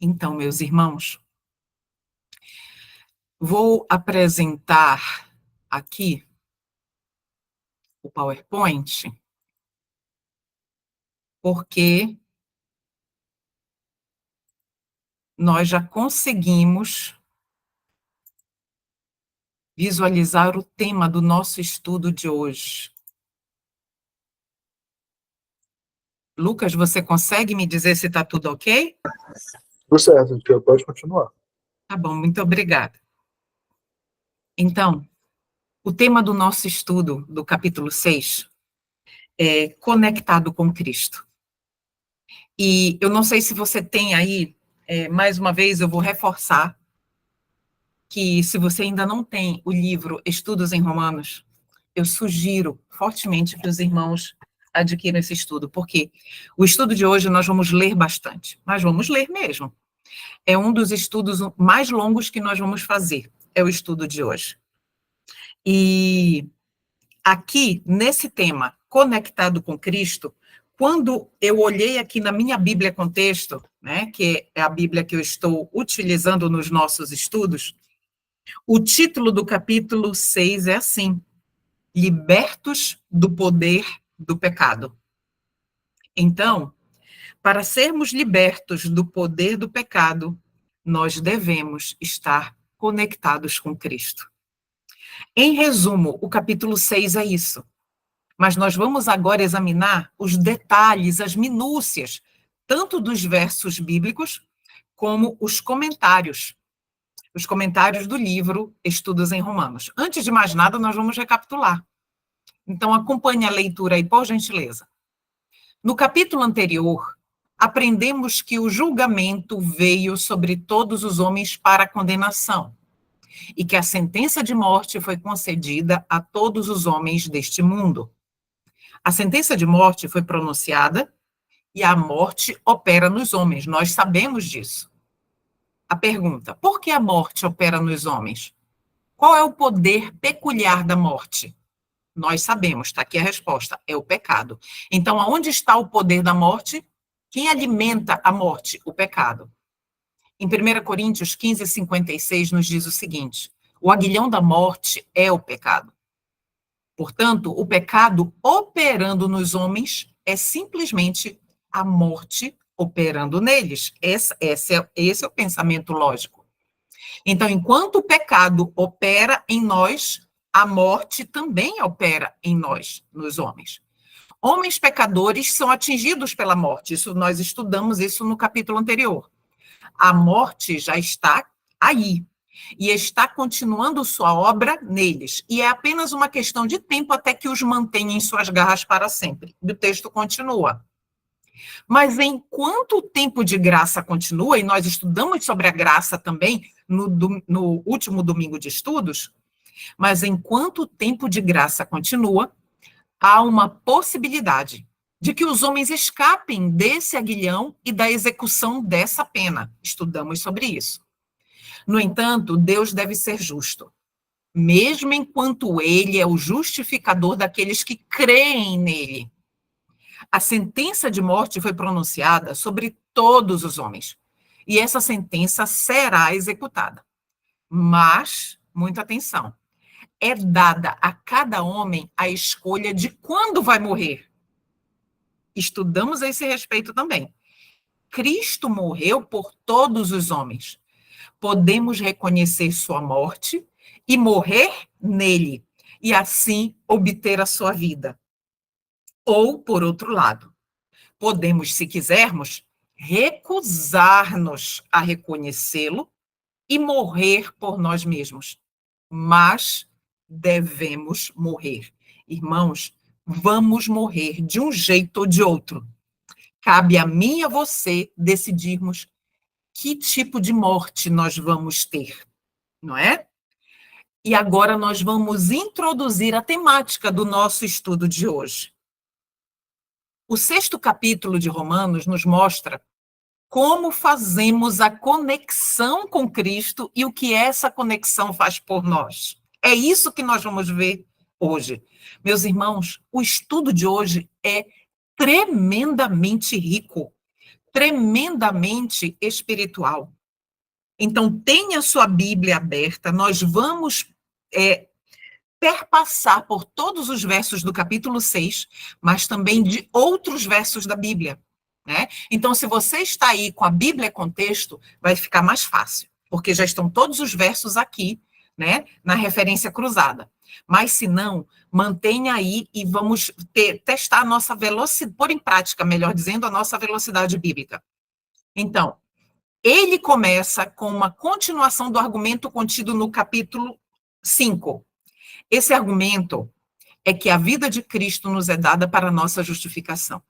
Então, meus irmãos, vou apresentar aqui o PowerPoint, porque nós já conseguimos visualizar o tema do nosso estudo de hoje. Lucas, você consegue me dizer se está tudo ok? Tudo certo, pode continuar. Tá bom, muito obrigada. Então, o tema do nosso estudo, do capítulo 6, é Conectado com Cristo. E eu não sei se você tem aí, mais uma vez eu vou reforçar, que se você ainda não tem o livro Estudos em Romanos, eu sugiro fortemente que os irmãos adquiram esse estudo, porque o estudo de hoje nós vamos ler bastante, mas vamos ler mesmo. É um dos estudos mais longos que nós vamos fazer, é o estudo de hoje. E aqui, nesse tema, Conectado com Cristo, quando eu olhei aqui na minha Bíblia Contexto, né, que é a Bíblia que eu estou utilizando nos nossos estudos, o título do capítulo 6 é assim: Libertos do poder do pecado. Então, para sermos libertos do poder do pecado, nós devemos estar conectados com Cristo. Em resumo, o capítulo 6 é isso. Mas nós vamos agora examinar os detalhes, as minúcias, tanto dos versos bíblicos, como os comentários do livro Estudos em Romanos. Antes de mais nada, nós vamos recapitular. Então, acompanhe a leitura aí, por gentileza. No capítulo anterior, aprendemos que o julgamento veio sobre todos os homens para condenação, e que a sentença de morte foi concedida a todos os homens deste mundo. A sentença de morte foi pronunciada e a morte opera nos homens, nós sabemos disso. A pergunta: por que a morte opera nos homens? Qual é o poder peculiar da morte? Nós sabemos, está aqui a resposta, é o pecado. Então, aonde está o poder da morte? Quem alimenta a morte? O pecado. Em 1 Coríntios 15, 56, nos diz o seguinte: o aguilhão da morte é o pecado. Portanto, o pecado operando nos homens é simplesmente a morte operando neles. Esse é o pensamento lógico. Então, enquanto o pecado opera em nós, a morte também opera em nós, nos homens. Homens pecadores são atingidos pela morte. Nós estudamos isso no capítulo anterior. A morte já está aí e está continuando sua obra neles. E é apenas uma questão de tempo até que os mantenha em suas garras para sempre. O texto continua. Mas enquanto o tempo de graça continua, e nós estudamos sobre a graça também no último domingo de estudos, mas enquanto o tempo de graça continua, há uma possibilidade de que os homens escapem desse aguilhão e da execução dessa pena. Estudamos sobre isso. No entanto, Deus deve ser justo, mesmo enquanto ele é o justificador daqueles que creem nele. A sentença de morte foi pronunciada sobre todos os homens, e essa sentença será executada. Mas, muita atenção, é dada a cada homem a escolha de quando vai morrer. Estudamos a esse respeito também. Cristo morreu por todos os homens. Podemos reconhecer sua morte e morrer nele, e assim obter a sua vida. Ou, por outro lado, podemos, se quisermos, recusar-nos a reconhecê-lo e morrer por nós mesmos. Mas devemos morrer. Irmãos, vamos morrer de um jeito ou de outro. Cabe a mim e a você decidirmos que tipo de morte nós vamos ter, não é? E agora nós vamos introduzir a temática do nosso estudo de hoje. O 6º capítulo de Romanos nos mostra como fazemos a conexão com Cristo e o que essa conexão faz por nós. É isso que nós vamos ver hoje. Meus irmãos, o estudo de hoje é tremendamente rico. tremendamente espiritual. Então, tenha sua Bíblia aberta, nós vamos perpassar por todos os versos do capítulo 6, mas também de outros versos da Bíblia, né? Então, se você está aí com a Bíblia contexto, vai ficar mais fácil, porque já estão todos os versos aqui, né, na referência cruzada. Mas, se não, mantenha aí e vamos testar a nossa velocidade, pôr em prática, melhor dizendo, a nossa velocidade bíblica. Então, ele começa com uma continuação do argumento contido no capítulo 5. Esse argumento é que a vida de Cristo nos é dada para a nossa justificação.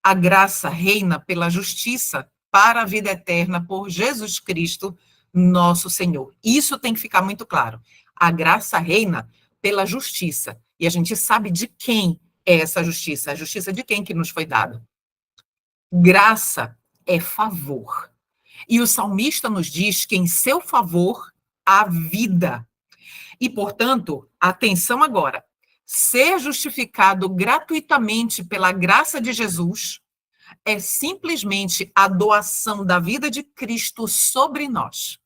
A graça reina pela justiça para a vida eterna por Jesus Cristo, nosso Senhor. Isso tem que ficar muito claro. A graça reina pela justiça. E a gente sabe de quem é essa justiça. A justiça de quem que nos foi dada? Graça é favor. E o salmista nos diz que em seu favor há vida. E, portanto, atenção agora, ser justificado gratuitamente pela graça de Jesus é simplesmente a doação da vida de Cristo sobre nós.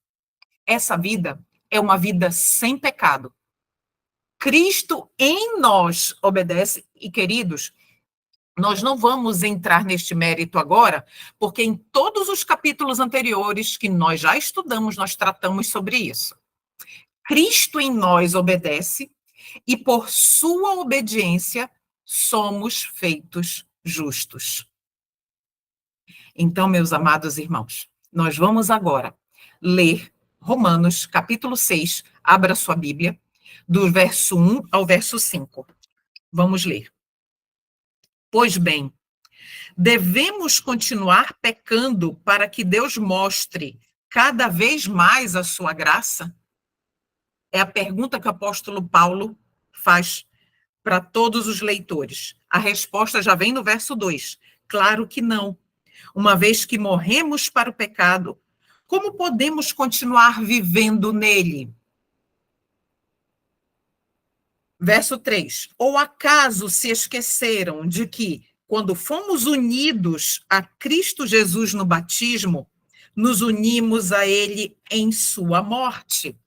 Essa vida é uma vida sem pecado. Cristo em nós obedece, e queridos, nós não vamos entrar neste mérito agora, porque em todos os capítulos anteriores que nós já estudamos, nós tratamos sobre isso. Cristo em nós obedece, e por sua obediência somos feitos justos. Então, meus amados irmãos, nós vamos agora ler Romanos, capítulo 6, abra sua Bíblia, do verso 1 ao verso 5. Vamos ler. Pois bem, devemos continuar pecando para que Deus mostre cada vez mais a sua graça? É a pergunta que o apóstolo Paulo faz para todos os leitores. A resposta já vem no verso 2. Claro que não. Uma vez que morremos para o pecado, como podemos continuar vivendo nele? Verso 3. Ou acaso se esqueceram de que, quando fomos unidos a Cristo Jesus no batismo, nos unimos a ele em sua morte?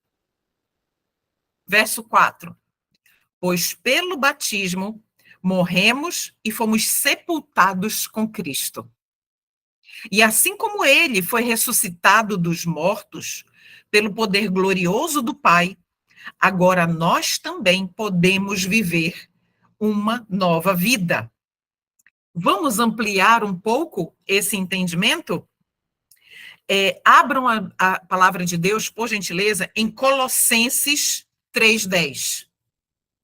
Verso 4. Pois pelo batismo morremos e fomos sepultados com Cristo. E assim como ele foi ressuscitado dos mortos, pelo poder glorioso do Pai, agora nós também podemos viver uma nova vida. Vamos ampliar um pouco esse entendimento? Abram a palavra de Deus, por gentileza, em Colossenses 3:10.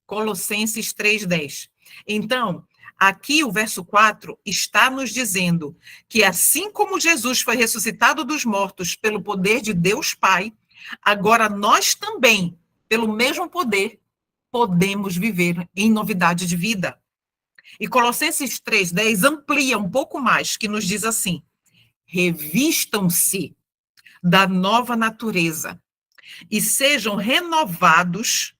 Colossenses 3:10. Então, aqui o verso 4 está nos dizendo que assim como Jesus foi ressuscitado dos mortos pelo poder de Deus Pai, agora nós também, pelo mesmo poder, podemos viver em novidade de vida. E Colossenses 3:10 amplia um pouco mais, que nos diz assim: revistam-se da nova natureza e sejam renovados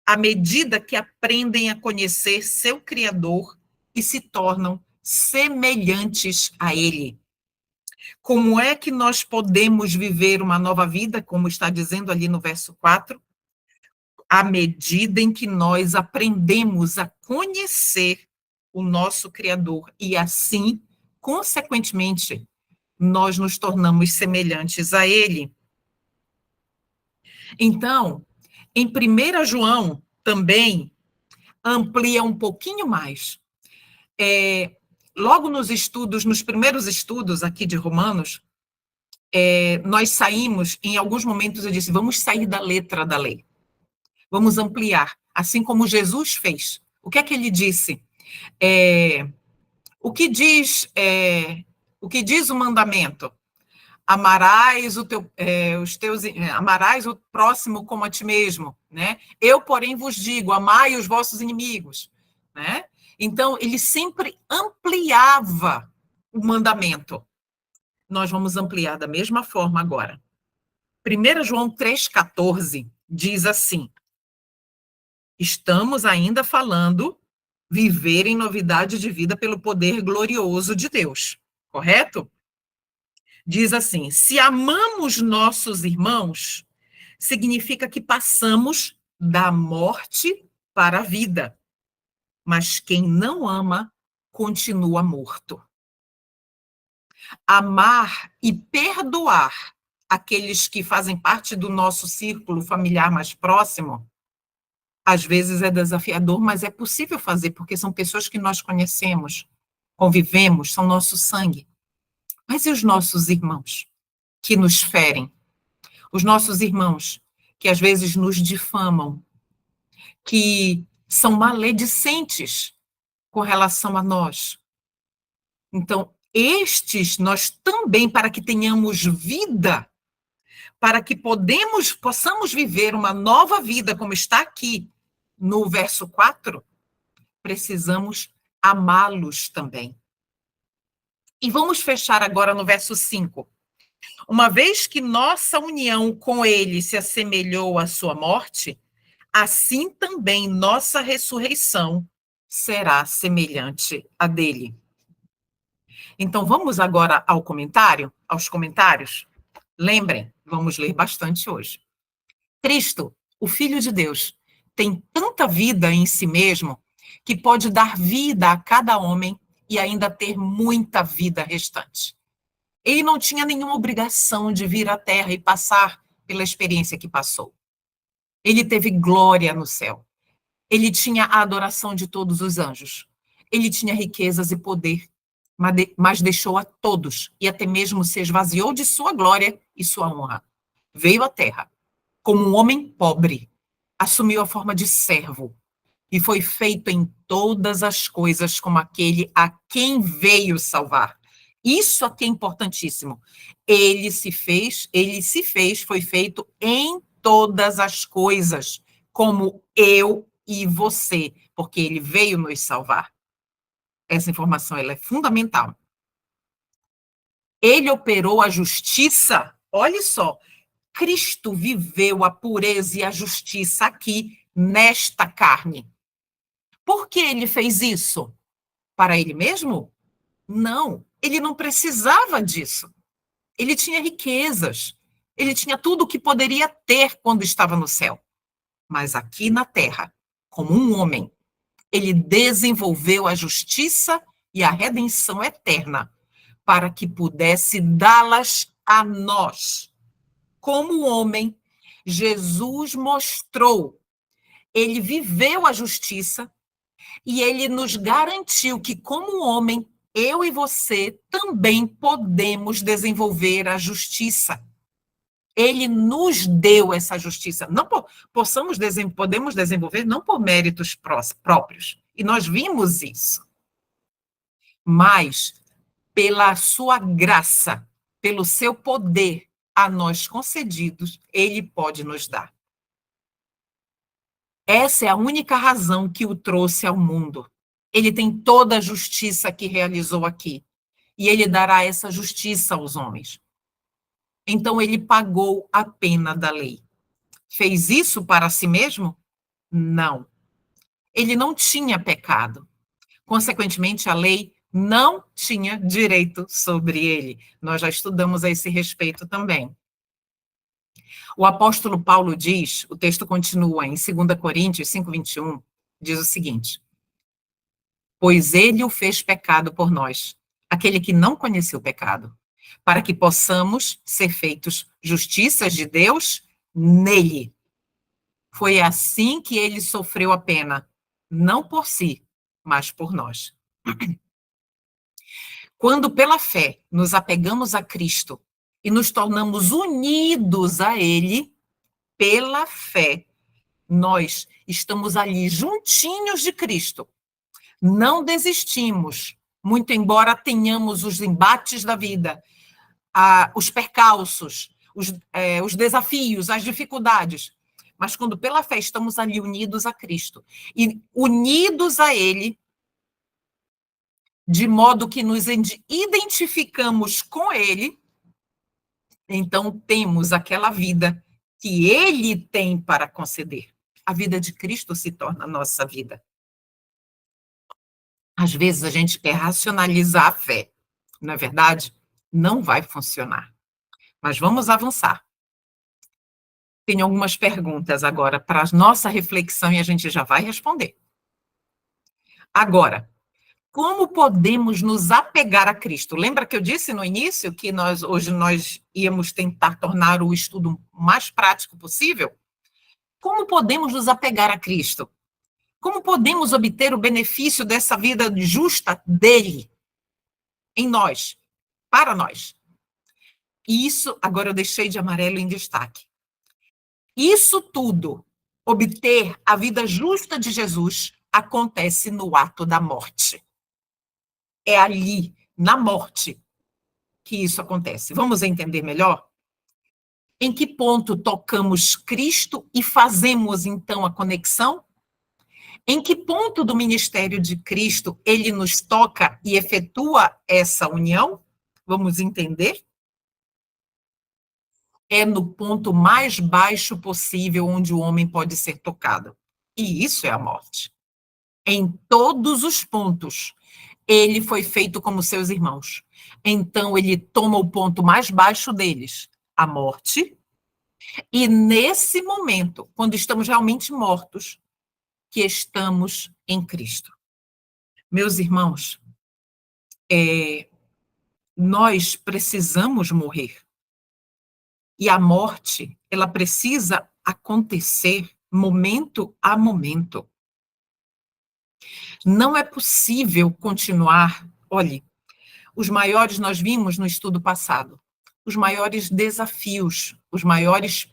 à medida que aprendem a conhecer seu Criador e se tornam semelhantes a Ele. Como é que nós podemos viver uma nova vida, como está dizendo ali no verso 4? À medida em que nós aprendemos a conhecer o nosso Criador e assim, consequentemente, nós nos tornamos semelhantes a Ele. Então, em 1 João, também, amplia um pouquinho mais. Logo nos primeiros estudos aqui de Romanos, nós saímos, em alguns momentos eu disse, vamos sair da letra da lei. Vamos ampliar, assim como Jesus fez. O que é que ele disse? O que diz o mandamento? Amarás amarás o próximo como a ti mesmo, né? Eu, porém, vos digo, amai os vossos inimigos, né? Então, ele sempre ampliava o mandamento. Nós vamos ampliar da mesma forma agora. 1 João 3,14 diz assim: estamos ainda falando viver em novidade de vida pelo poder glorioso de Deus, correto? Diz assim: se amamos nossos irmãos, significa que passamos da morte para a vida. Mas quem não ama, continua morto. Amar e perdoar aqueles que fazem parte do nosso círculo familiar mais próximo, às vezes é desafiador, mas é possível fazer, porque são pessoas que nós conhecemos, convivemos, são nosso sangue. Mas e os nossos irmãos que nos ferem? Os nossos irmãos que às vezes nos difamam, que são maledicentes com relação a nós. Então, estes nós também, para que tenhamos vida, para que possamos viver uma nova vida, como está aqui no verso 4, precisamos amá-los também. E vamos fechar agora no verso 5. Uma vez que nossa união com ele se assemelhou à sua morte, assim também nossa ressurreição será semelhante à dele. Então, vamos agora aos comentários. Lembrem, vamos ler bastante hoje. Cristo, o Filho de Deus, tem tanta vida em si mesmo que pode dar vida a cada homem e ainda ter muita vida restante. Ele não tinha nenhuma obrigação de vir à Terra e passar pela experiência que passou. Ele teve glória no céu. Ele tinha a adoração de todos os anjos. Ele tinha riquezas e poder, mas deixou a todos, e até mesmo se esvaziou de sua glória e sua honra. Veio à terra como um homem pobre, assumiu a forma de servo, e foi feito em todas as coisas como aquele a quem veio salvar. Isso aqui é importantíssimo. Ele se fez, foi feito em todas as coisas, como eu e você, porque ele veio nos salvar. Essa informação ela é fundamental. Ele operou a justiça, olha só, Cristo viveu a pureza e a justiça aqui, nesta carne. Por que ele fez isso? Para ele mesmo? Não, ele não precisava disso. Ele tinha riquezas, ele tinha tudo o que poderia ter quando estava no céu. Mas aqui na terra, como um homem, ele desenvolveu a justiça e a redenção eterna para que pudesse dá-las a nós. Como homem, Jesus mostrou, ele viveu a justiça e ele nos garantiu que, como homem, eu e você também podemos desenvolver a justiça. Ele nos deu essa justiça. Não podemos desenvolver não por méritos próprios. E nós vimos isso. Mas, pela sua graça, pelo seu poder a nós concedidos, ele pode nos dar. Essa é a única razão que o trouxe ao mundo. Ele tem toda a justiça que realizou aqui. E ele dará essa justiça aos homens. Então, ele pagou a pena da lei. Fez isso para si mesmo? Não. Ele não tinha pecado. Consequentemente, a lei não tinha direito sobre ele. Nós já estudamos a esse respeito também. O apóstolo Paulo diz, o texto continua em 2 Coríntios 5:21, diz o seguinte: pois ele o fez pecado por nós, aquele que não conheceu o pecado, para que possamos ser feitos justiças de Deus nele. Foi assim que ele sofreu a pena, não por si, mas por nós. Quando pela fé nos apegamos a Cristo e nos tornamos unidos a ele, pela fé, nós estamos ali juntinhos de Cristo. Não desistimos, muito embora tenhamos os embates da vida, os percalços, os desafios, as dificuldades. Mas quando pela fé estamos ali unidos a Cristo e unidos a ele, de modo que nos identificamos com ele, então temos aquela vida que ele tem para conceder. A vida de Cristo se torna a nossa vida. Às vezes a gente quer racionalizar a fé, não é verdade? Não vai funcionar. Mas vamos avançar. Tenho algumas perguntas agora para a nossa reflexão e a gente já vai responder. Agora, como podemos nos apegar a Cristo? Lembra que eu disse no início que hoje nós íamos tentar tornar o estudo o mais prático possível? Como podemos nos apegar a Cristo? Como podemos obter o benefício dessa vida justa dele, em nós, para nós? E isso, agora eu deixei de amarelo em destaque. Isso tudo, obter a vida justa de Jesus, acontece no ato da morte. É ali, na morte, que isso acontece. Vamos entender melhor? Em que ponto tocamos Cristo e fazemos, então, a conexão? Em que ponto do ministério de Cristo ele nos toca e efetua essa união? Vamos entender? É no ponto mais baixo possível onde o homem pode ser tocado. E isso é a morte. Em todos os pontos, ele foi feito como seus irmãos. Então, ele toma o ponto mais baixo deles, a morte, e nesse momento, quando estamos realmente mortos, que estamos em Cristo. Meus irmãos, nós precisamos morrer. E a morte, ela precisa acontecer momento a momento. Não é possível continuar. Olhe, os maiores, nós vimos no estudo passado, os maiores desafios, os maiores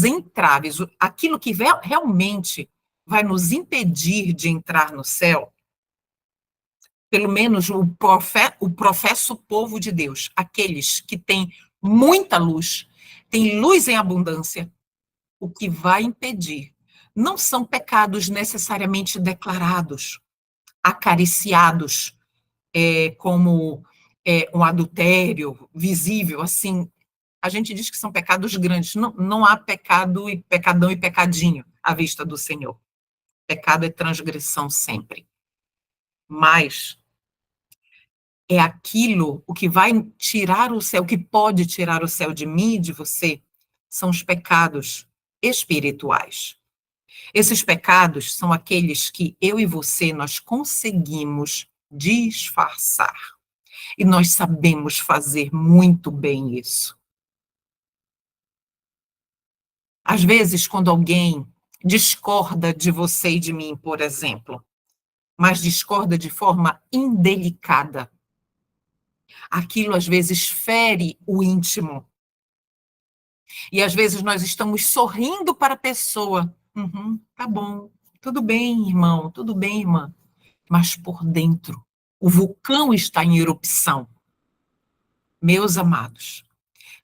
entraves, aquilo que realmente vai nos impedir de entrar no céu, pelo menos o professo povo de Deus, aqueles que têm muita luz, têm luz em abundância, o que vai impedir não são pecados necessariamente declarados, acariciados, como um adultério visível, assim. A gente diz que são pecados grandes. Não há pecado e pecadão e pecadinho à vista do Senhor. Pecado é transgressão sempre. Mas é aquilo, o que vai tirar o céu, o que pode tirar o céu de mim e de você, são os pecados espirituais. Esses pecados são aqueles que eu e você, nós conseguimos disfarçar. E nós sabemos fazer muito bem isso. Às vezes, quando alguém discorda de você e de mim, por exemplo, mas discorda de forma indelicada, aquilo às vezes fere o íntimo. E às vezes nós estamos sorrindo para a pessoa. Tá bom, tudo bem, irmão, tudo bem, irmã. Mas por dentro, o vulcão está em erupção. Meus amados,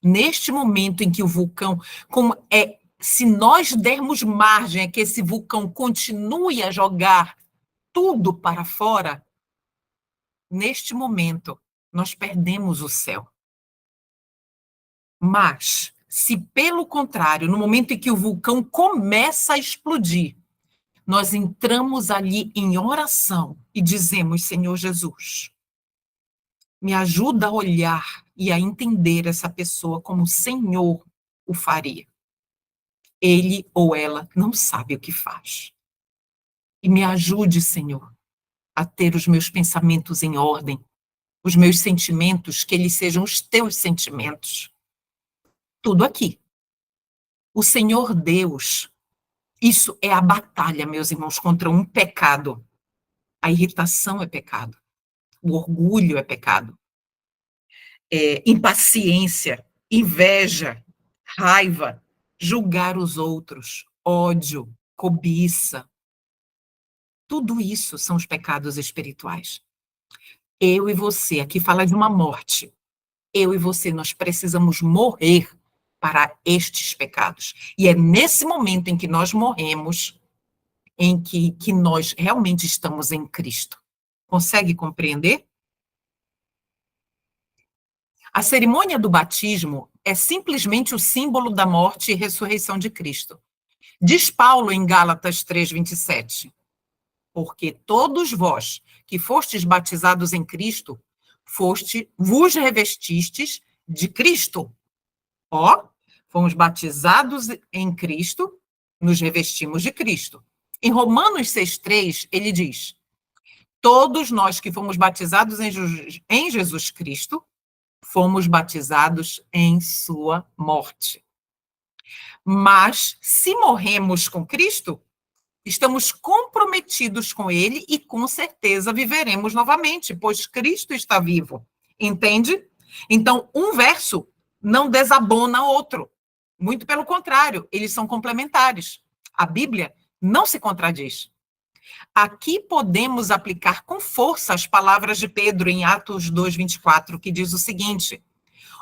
neste momento em que o vulcão, se nós dermos margem a que esse vulcão continue a jogar tudo para fora, neste momento, nós perdemos o céu. Mas, se pelo contrário, no momento em que o vulcão começa a explodir, nós entramos ali em oração e dizemos: Senhor Jesus, me ajuda a olhar e a entender essa pessoa como o Senhor o faria. Ele ou ela não sabe o que faz. E me ajude, Senhor, a ter os meus pensamentos em ordem, os meus sentimentos, que eles sejam os teus sentimentos. Tudo aqui. O Senhor Deus, isso é a batalha, meus irmãos, contra um pecado. A irritação é pecado. O orgulho é pecado. Impaciência, inveja, raiva, julgar os outros, ódio, cobiça. Tudo isso são os pecados espirituais. Eu e você, aqui fala de uma morte. Eu e você, nós precisamos morrer para estes pecados. E é nesse momento em que nós morremos, em que nós realmente estamos em Cristo. Consegue compreender? A cerimônia do batismo é simplesmente o símbolo da morte e ressurreição de Cristo. Diz Paulo em Gálatas 3:27, porque todos vós que fostes batizados em Cristo, vos revestistes de Cristo. Ó, fomos batizados em Cristo, nos revestimos de Cristo. Em Romanos 6,3, ele diz: todos nós que fomos batizados em Jesus Cristo, fomos batizados em sua morte. Mas, se morremos com Cristo, estamos comprometidos com ele e, com certeza, viveremos novamente, pois Cristo está vivo. Entende? Então, um verso não desabona outro. Muito pelo contrário, eles são complementares. A Bíblia não se contradiz. Aqui podemos aplicar com força as palavras de Pedro em Atos 2:24, que diz o seguinte: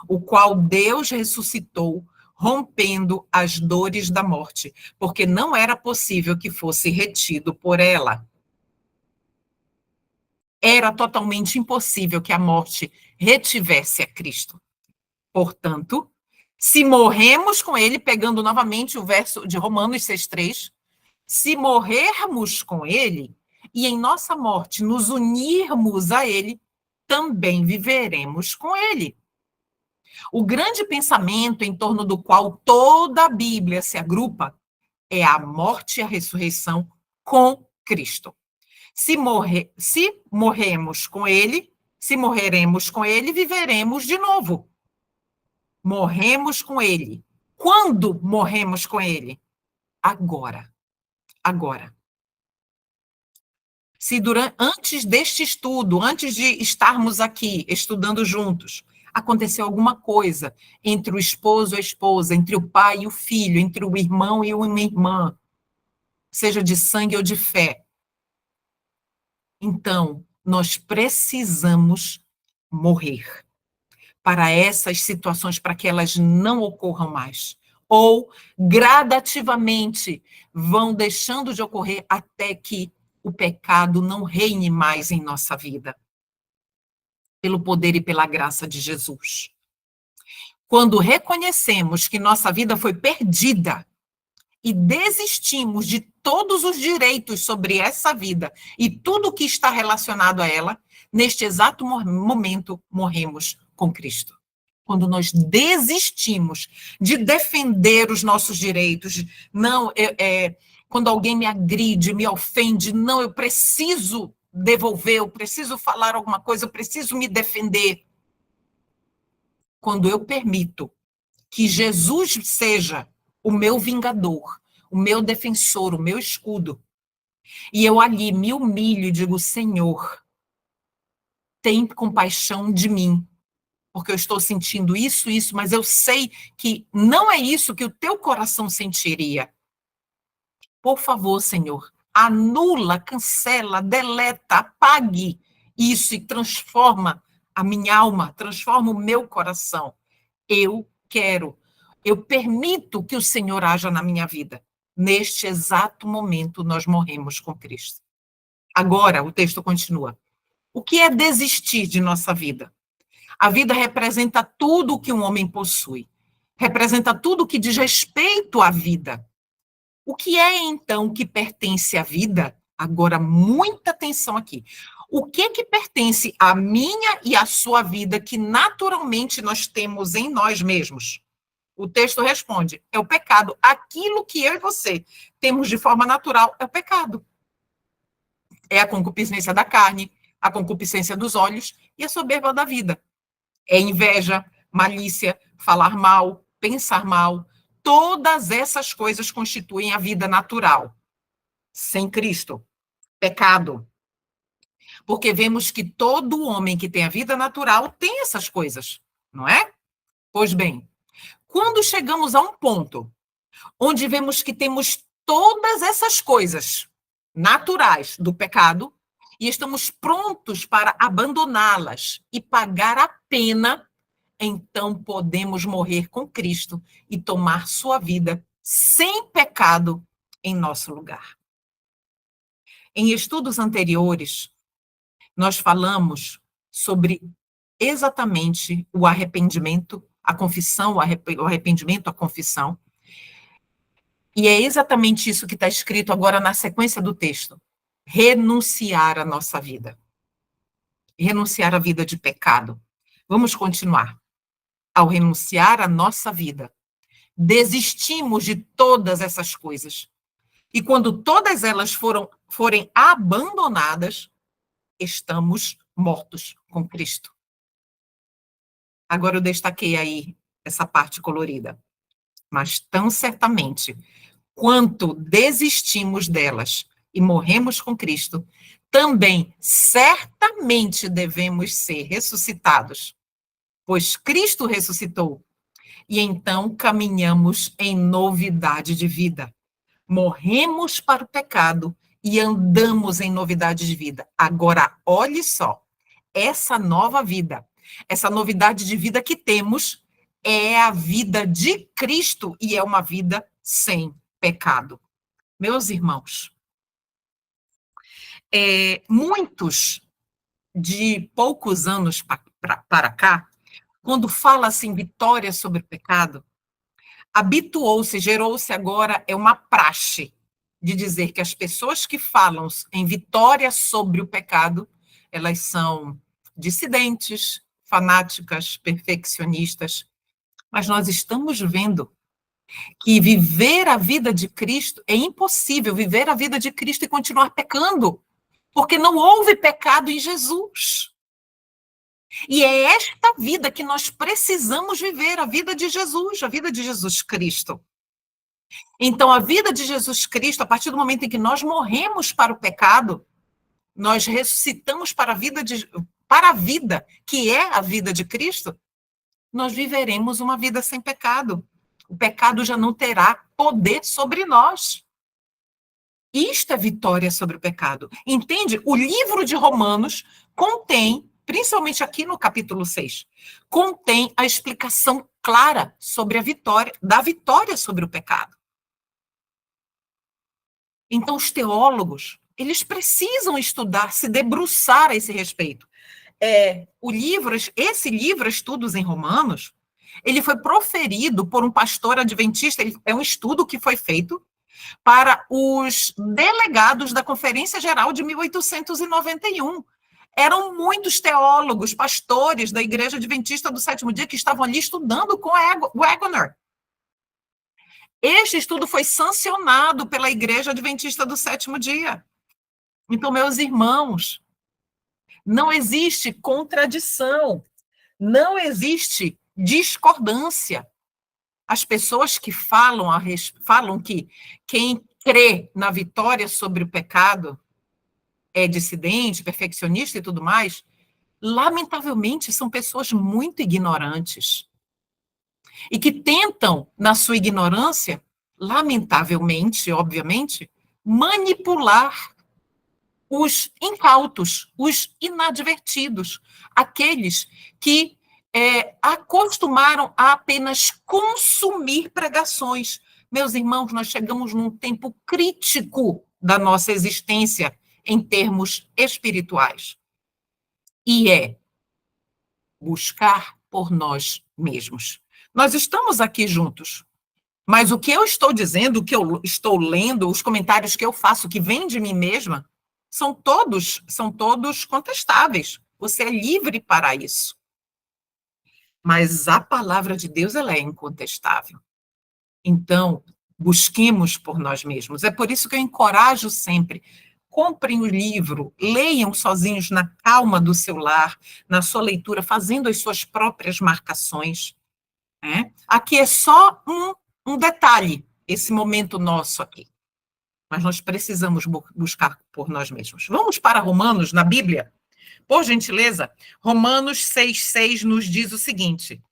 o qual Deus ressuscitou, rompendo as dores da morte, porque não era possível que fosse retido por ela. Era totalmente impossível que a morte retivesse a Cristo. Portanto, se morremos com ele, pegando novamente o verso de Romanos 6,3, se morrermos com ele e em nossa morte nos unirmos a ele, também viveremos com ele. O grande pensamento em torno do qual toda a Bíblia se agrupa é a morte e a ressurreição com Cristo. Se morrermos com ele, se morreremos com ele, viveremos de novo. Morremos com ele. Quando morremos com ele? Agora. Agora. Se antes deste estudo, antes de estarmos aqui estudando juntos, aconteceu alguma coisa entre o esposo e a esposa, entre o pai e o filho, entre o irmão e uma irmã, seja de sangue ou de fé, então nós precisamos morrer para essas situações, para que elas não ocorram mais. Ou, gradativamente, vão deixando de ocorrer até que o pecado não reine mais em nossa vida. Pelo poder e pela graça de Jesus. Quando reconhecemos que nossa vida foi perdida e desistimos de todos os direitos sobre essa vida e tudo que está relacionado a ela, neste exato momento morremos com Cristo. Quando nós desistimos de defender os nossos direitos, não, quando alguém me agride, me ofende, não, eu preciso devolver, eu preciso falar alguma coisa, eu preciso me defender. Quando eu permito que Jesus seja o meu vingador, o meu defensor, o meu escudo, e eu ali me humilho e digo: Senhor, tem compaixão de mim, porque eu estou sentindo isso, mas eu sei que não é isso que o teu coração sentiria. Por favor, Senhor, anula, cancela, deleta, apague isso e transforma a minha alma, transforma o meu coração. Eu permito que o Senhor haja na minha vida. Neste exato momento, nós morremos com Cristo. Agora, o texto continua. O que é desistir de nossa vida? A vida representa tudo o que um homem possui. Representa tudo o que diz respeito à vida. O que é, então, que pertence à vida? Agora, muita atenção aqui. O que pertence à minha e à sua vida que naturalmente nós temos em nós mesmos? O texto responde, é o pecado. Aquilo que eu e você temos de forma natural é o pecado. É a concupiscência da carne, a concupiscência dos olhos e a soberba da vida. É inveja, malícia, falar mal, pensar mal. Todas essas coisas constituem a vida natural. Sem Cristo, pecado. Porque vemos que todo homem que tem a vida natural tem essas coisas, não é? Pois bem, quando chegamos a um ponto onde vemos que temos todas essas coisas naturais do pecado e estamos prontos para abandoná-las e pagar a pena, então podemos morrer com Cristo e tomar sua vida sem pecado em nosso lugar. Em estudos anteriores, nós falamos sobre exatamente o arrependimento, a confissão, o arrependimento, a confissão. E é exatamente isso que está escrito agora na sequência do texto. Renunciar à nossa vida. renunciar à vida de pecado. Vamos continuar. Ao renunciar à nossa vida, desistimos de todas essas coisas. E quando todas elas forem abandonadas, estamos mortos com Cristo. Agora eu destaquei aí essa parte colorida. Mas tão certamente, quanto desistimos delas e morremos com Cristo, também certamente devemos ser ressuscitados, pois Cristo ressuscitou. E então caminhamos em novidade de vida. Morremos para o pecado e andamos em novidade de vida. Agora, olhe só, essa nova vida, essa novidade de vida que temos é a vida de Cristo e é uma vida sem pecado. Meus irmãos, muitos de poucos anos para cá, quando fala assim vitória sobre o pecado, habituou-se, gerou-se agora uma praxe de dizer que as pessoas que falam em vitória sobre o pecado, elas são dissidentes, fanáticas, perfeccionistas, mas nós estamos vendo que viver a vida de Cristo é impossível viver a vida de Cristo e continuar pecando, porque não houve pecado em Jesus. E é esta vida que nós precisamos viver, a vida de Jesus, a vida de Jesus Cristo. Então, a vida de Jesus Cristo, a partir do momento em que nós morremos para o pecado, nós ressuscitamos para a vida, que é a vida de Cristo, nós viveremos uma vida sem pecado. O pecado já não terá poder sobre nós. Isto é vitória sobre o pecado. Entende? O livro de Romanos contém, principalmente aqui no capítulo 6, contém a explicação clara sobre a vitória, da vitória sobre o pecado. Então, os teólogos, eles precisam estudar, se debruçar a esse respeito. Esse livro, Estudos em Romanos, ele foi proferido por um pastor adventista, é um estudo que foi feito para os delegados da Conferência Geral de 1891. Eram muitos teólogos, pastores da Igreja Adventista do Sétimo Dia que estavam ali estudando com Waggoner. Este estudo foi sancionado pela Igreja Adventista do Sétimo Dia. Então, meus irmãos, não existe contradição, não existe discordância. As pessoas que falam que quem crê na vitória sobre o pecado é dissidente, perfeccionista e tudo mais, lamentavelmente são pessoas muito ignorantes. E que tentam, na sua ignorância, lamentavelmente, obviamente, manipular os incautos, os inadvertidos, aqueles que acostumaram a apenas consumir pregações. Meus irmãos, nós chegamos num tempo crítico da nossa existência em termos espirituais. E é buscar por nós mesmos. Nós estamos aqui juntos, mas o que eu estou dizendo, o que eu estou lendo, os comentários que eu faço, que vêm de mim mesma, são todos contestáveis. Você é livre para isso. Mas a palavra de Deus, ela é incontestável. Então, busquemos por nós mesmos. É por isso que eu encorajo sempre, comprem o livro, leiam sozinhos na calma do seu lar, na sua leitura, fazendo as suas próprias marcações. Aqui é só um detalhe, esse momento nosso aqui. Mas nós precisamos buscar por nós mesmos. Vamos para Romanos, na Bíblia? Por gentileza, Romanos 6,6 nos diz o seguinte: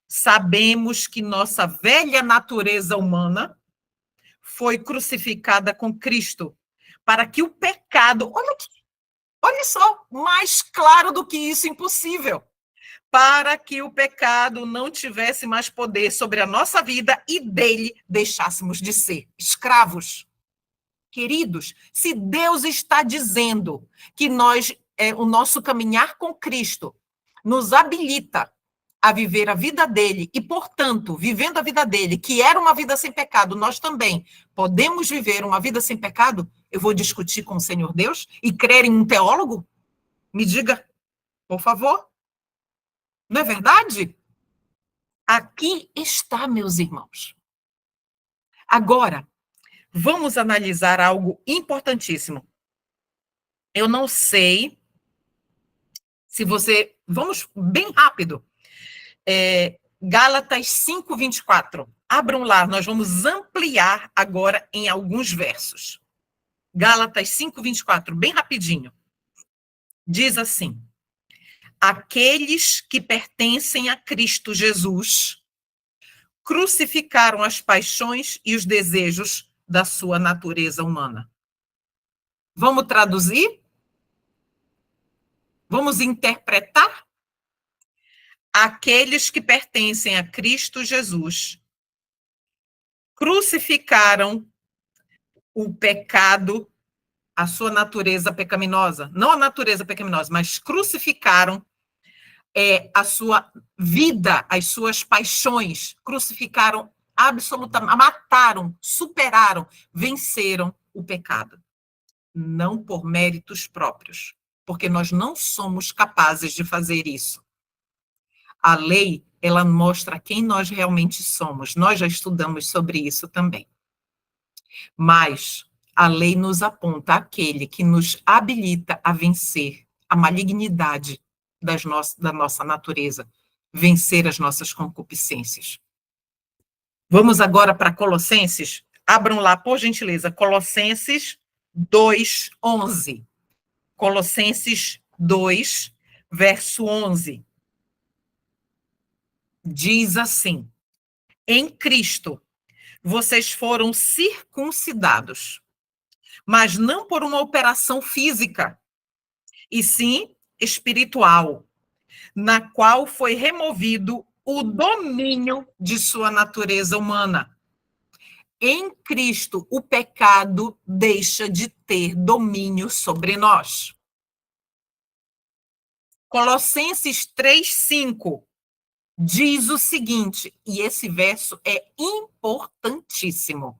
sabemos que nossa velha natureza humana foi crucificada com Cristo, para que o pecado, olha só, mais claro do que isso, impossível, para que o pecado não tivesse mais poder sobre a nossa vida e dele deixássemos de ser escravos. Queridos, se Deus está dizendo que o nosso caminhar com Cristo nos habilita a viver a vida dele e, portanto, vivendo a vida dele, que era uma vida sem pecado, nós também podemos viver uma vida sem pecado, eu vou discutir com o Senhor Deus e crer em um teólogo? Me diga, Por favor. Não é verdade? Aqui está, meus irmãos. Agora, vamos analisar algo importantíssimo. Eu não sei se você... Vamos bem rápido. Gálatas 5:24. Abram lá, nós vamos ampliar agora em alguns versos. Gálatas 5:24, bem rapidinho. Diz assim: aqueles que pertencem a Cristo Jesus crucificaram as paixões e os desejos da sua natureza humana. Vamos traduzir? Vamos interpretar? Aqueles que pertencem a Cristo Jesus crucificaram o pecado, a sua natureza pecaminosa. Não a natureza pecaminosa, mas crucificaram a sua vida, as suas paixões. Crucificaram absolutamente, mataram, superaram, venceram o pecado. Não por méritos próprios, porque nós não somos capazes de fazer isso. A lei, ela mostra quem nós realmente somos. Nós já estudamos sobre isso também. Mas a lei nos aponta aquele que nos habilita a vencer a malignidade da nossa natureza, vencer as nossas concupiscências. Vamos agora para Colossenses. Abram lá, por gentileza, Colossenses 2:11. Colossenses 2, verso 11. Diz assim: em Cristo, vocês foram circuncidados, mas não por uma operação física, e sim espiritual, na qual foi removido o domínio de sua natureza humana. Em Cristo, o pecado deixa de ter domínio sobre nós. Colossenses 3:5 diz o seguinte, e esse verso é importantíssimo.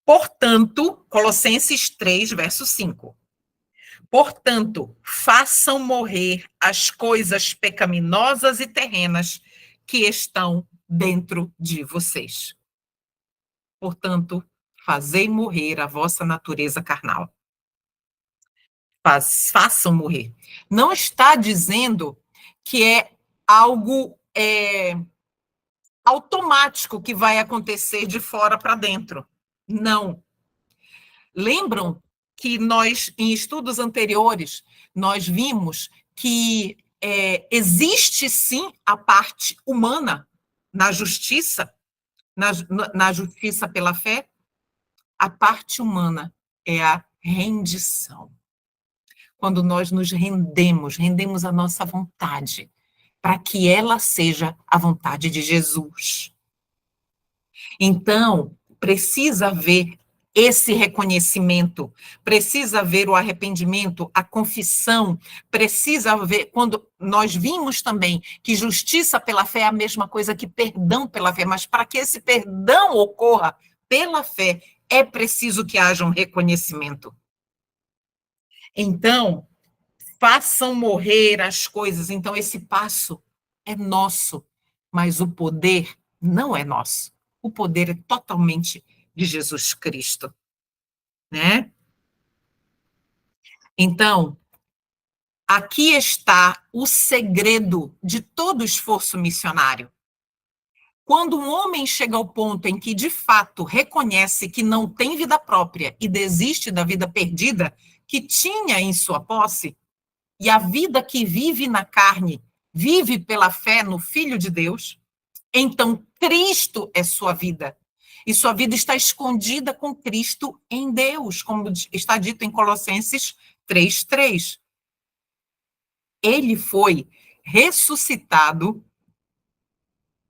Portanto, Colossenses 3, verso 5. Portanto, façam morrer as coisas pecaminosas e terrenas que estão dentro de vocês. Portanto, fazei morrer a vossa natureza carnal. Façam morrer. Não está dizendo que é algo automático que vai acontecer de fora para dentro. Não. Lembram que nós, em estudos anteriores, nós vimos que existe sim a parte humana na justiça, na justiça pela fé. A parte humana é a rendição. Quando nós nos rendemos a nossa vontade, para que ela seja a vontade de Jesus. Então, precisa haver esse reconhecimento, precisa haver o arrependimento, a confissão, precisa haver, quando nós vimos também que justiça pela fé é a mesma coisa que perdão pela fé, mas para que esse perdão ocorra pela fé, é preciso que haja um reconhecimento. Então, façam morrer as coisas. Então, esse passo é nosso, mas o poder não é nosso. O poder é totalmente de Jesus Cristo, né? Então, aqui está o segredo de todo esforço missionário. Quando um homem chega ao ponto em que, de fato, reconhece que não tem vida própria e desiste da vida perdida que tinha em sua posse, e a vida que vive na carne vive pela fé no Filho de Deus, então Cristo é sua vida. E sua vida está escondida com Cristo em Deus, como está dito em Colossenses 3:3. Ele foi ressuscitado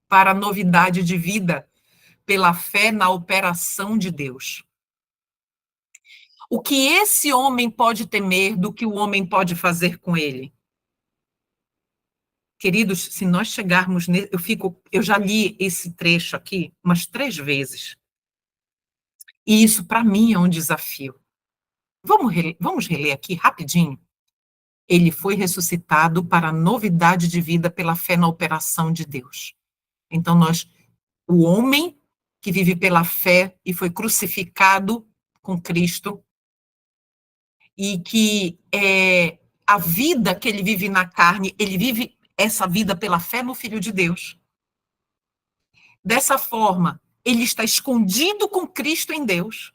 para a novidade de vida, pela fé na operação de Deus. O que esse homem pode temer do que o homem pode fazer com ele? Queridos, se nós chegarmos... Eu já li esse trecho aqui umas 3 vezes. E isso, para mim, é um desafio. Vamos reler aqui rapidinho? Ele foi ressuscitado para a novidade de vida pela fé na operação de Deus. Então, o homem que vive pela fé e foi crucificado com Cristo, e que a vida que ele vive na carne, ele vive essa vida pela fé no Filho de Deus. Dessa forma, ele está escondido com Cristo em Deus.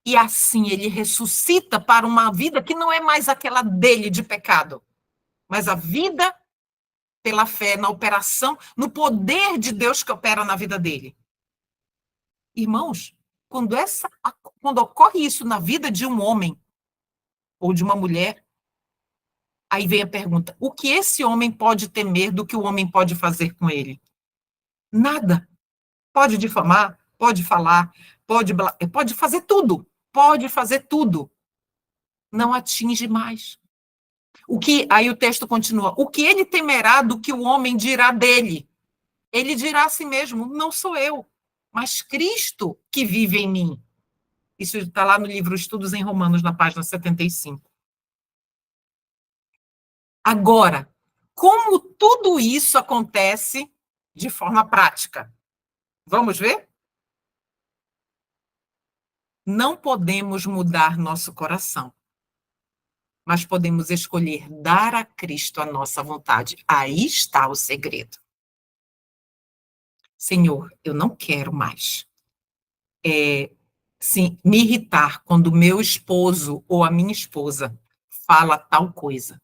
E assim ele ressuscita para uma vida que não é mais aquela dele de pecado, mas a vida pela fé, na operação, no poder de Deus que opera na vida dele. Irmãos, quando ocorre isso na vida de um homem ou de uma mulher, aí vem a pergunta: o que esse homem pode temer do que o homem pode fazer com ele? Nada. Pode difamar, pode falar, pode fazer tudo. Pode fazer tudo. Não atinge mais. Aí o texto continua: o que ele temerá do que o homem dirá dele? Ele dirá a si mesmo: não sou eu, mas Cristo que vive em mim. Isso está lá no livro Estudos em Romanos, na página 75. Agora, como tudo isso acontece de forma prática? Vamos ver? Não podemos mudar nosso coração, mas podemos escolher dar a Cristo a nossa vontade. Aí está o segredo. Senhor, eu não quero mais me irritar quando meu esposo ou a minha esposa fala tal coisa.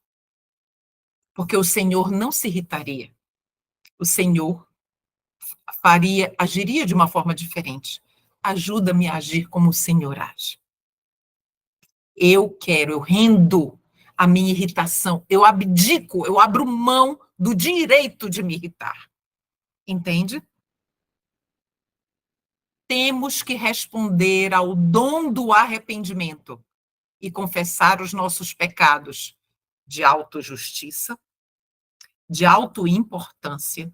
Porque o Senhor não se irritaria. O Senhor agiria de uma forma diferente. Ajuda-me a agir como o Senhor age. Eu rendo a minha irritação, eu abdico, eu abro mão do direito de me irritar. Entende? Temos que responder ao dom do arrependimento e confessar os nossos pecados de autojustiça, de autoimportância,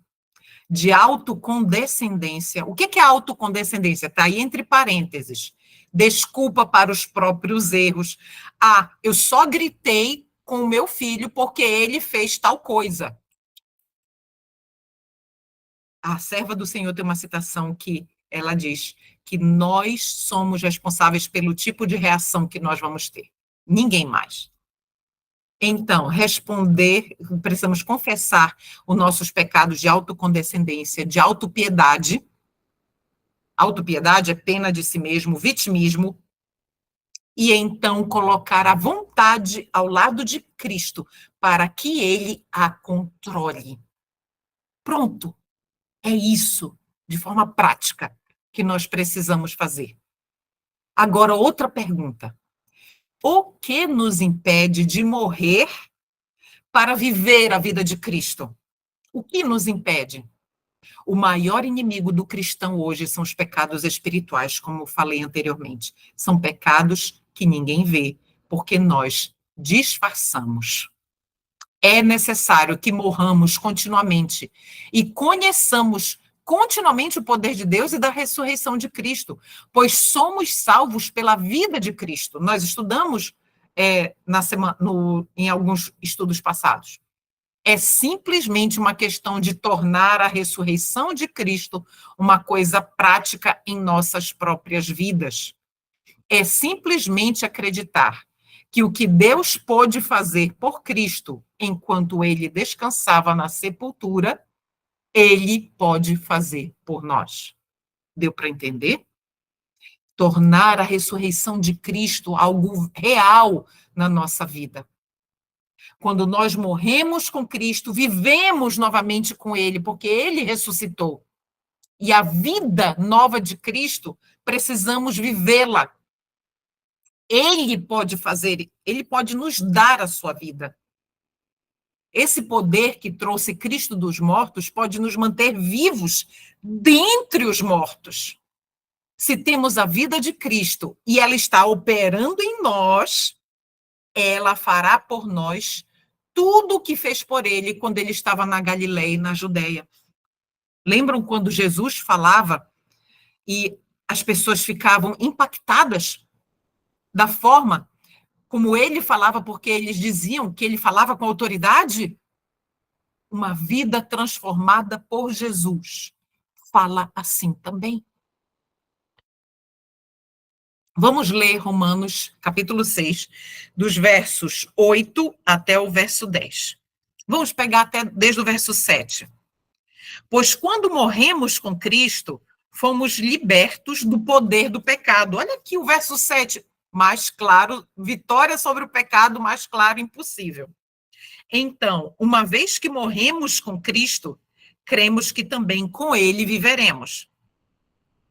de autocondescendência. O que é autocondescendência? Está aí entre parênteses. Desculpa para os próprios erros. Eu só gritei com o meu filho porque ele fez tal coisa. A serva do Senhor tem uma citação que ela diz que nós somos responsáveis pelo tipo de reação que nós vamos ter. Ninguém mais. Então, precisamos confessar os nossos pecados de autocondescendência, de autopiedade. Autopiedade é pena de si mesmo, vitimismo. E então colocar a vontade ao lado de Cristo para que ele a controle. Pronto. É isso, de forma prática, que nós precisamos fazer. Agora, outra pergunta. O que nos impede de morrer para viver a vida de Cristo? O que nos impede? O maior inimigo do cristão hoje são os pecados espirituais, como eu falei anteriormente. São pecados que ninguém vê, porque nós disfarçamos. É necessário que morramos continuamente e conheçamos continuamente o poder de Deus e da ressurreição de Cristo, pois somos salvos pela vida de Cristo. Nós estudamos em alguns estudos passados. É simplesmente uma questão de tornar a ressurreição de Cristo uma coisa prática em nossas próprias vidas. É simplesmente acreditar que o que Deus pôde fazer por Cristo enquanto ele descansava na sepultura, ele pode fazer por nós. Deu para entender? Tornar a ressurreição de Cristo algo real na nossa vida. Quando nós morremos com Cristo, vivemos novamente com ele, porque ele ressuscitou. E a vida nova de Cristo, precisamos vivê-la. Ele pode fazer, ele pode nos dar a sua vida. Esse poder que trouxe Cristo dos mortos pode nos manter vivos dentre os mortos. Se temos a vida de Cristo e ela está operando em nós, ela fará por nós tudo o que fez por ele quando ele estava na Galileia e na Judéia. Lembram quando Jesus falava e as pessoas ficavam impactadas da forma como ele falava, porque eles diziam que ele falava com autoridade? Uma vida transformada por Jesus fala assim também. Vamos ler Romanos, capítulo 6, dos versos 8 até o verso 10. Vamos pegar até desde o verso 7. Pois quando morremos com Cristo, fomos libertos do poder do pecado. Olha aqui o verso 7, mais claro, vitória sobre o pecado, mais claro impossível. Então, uma vez que morremos com Cristo, cremos que também com ele viveremos.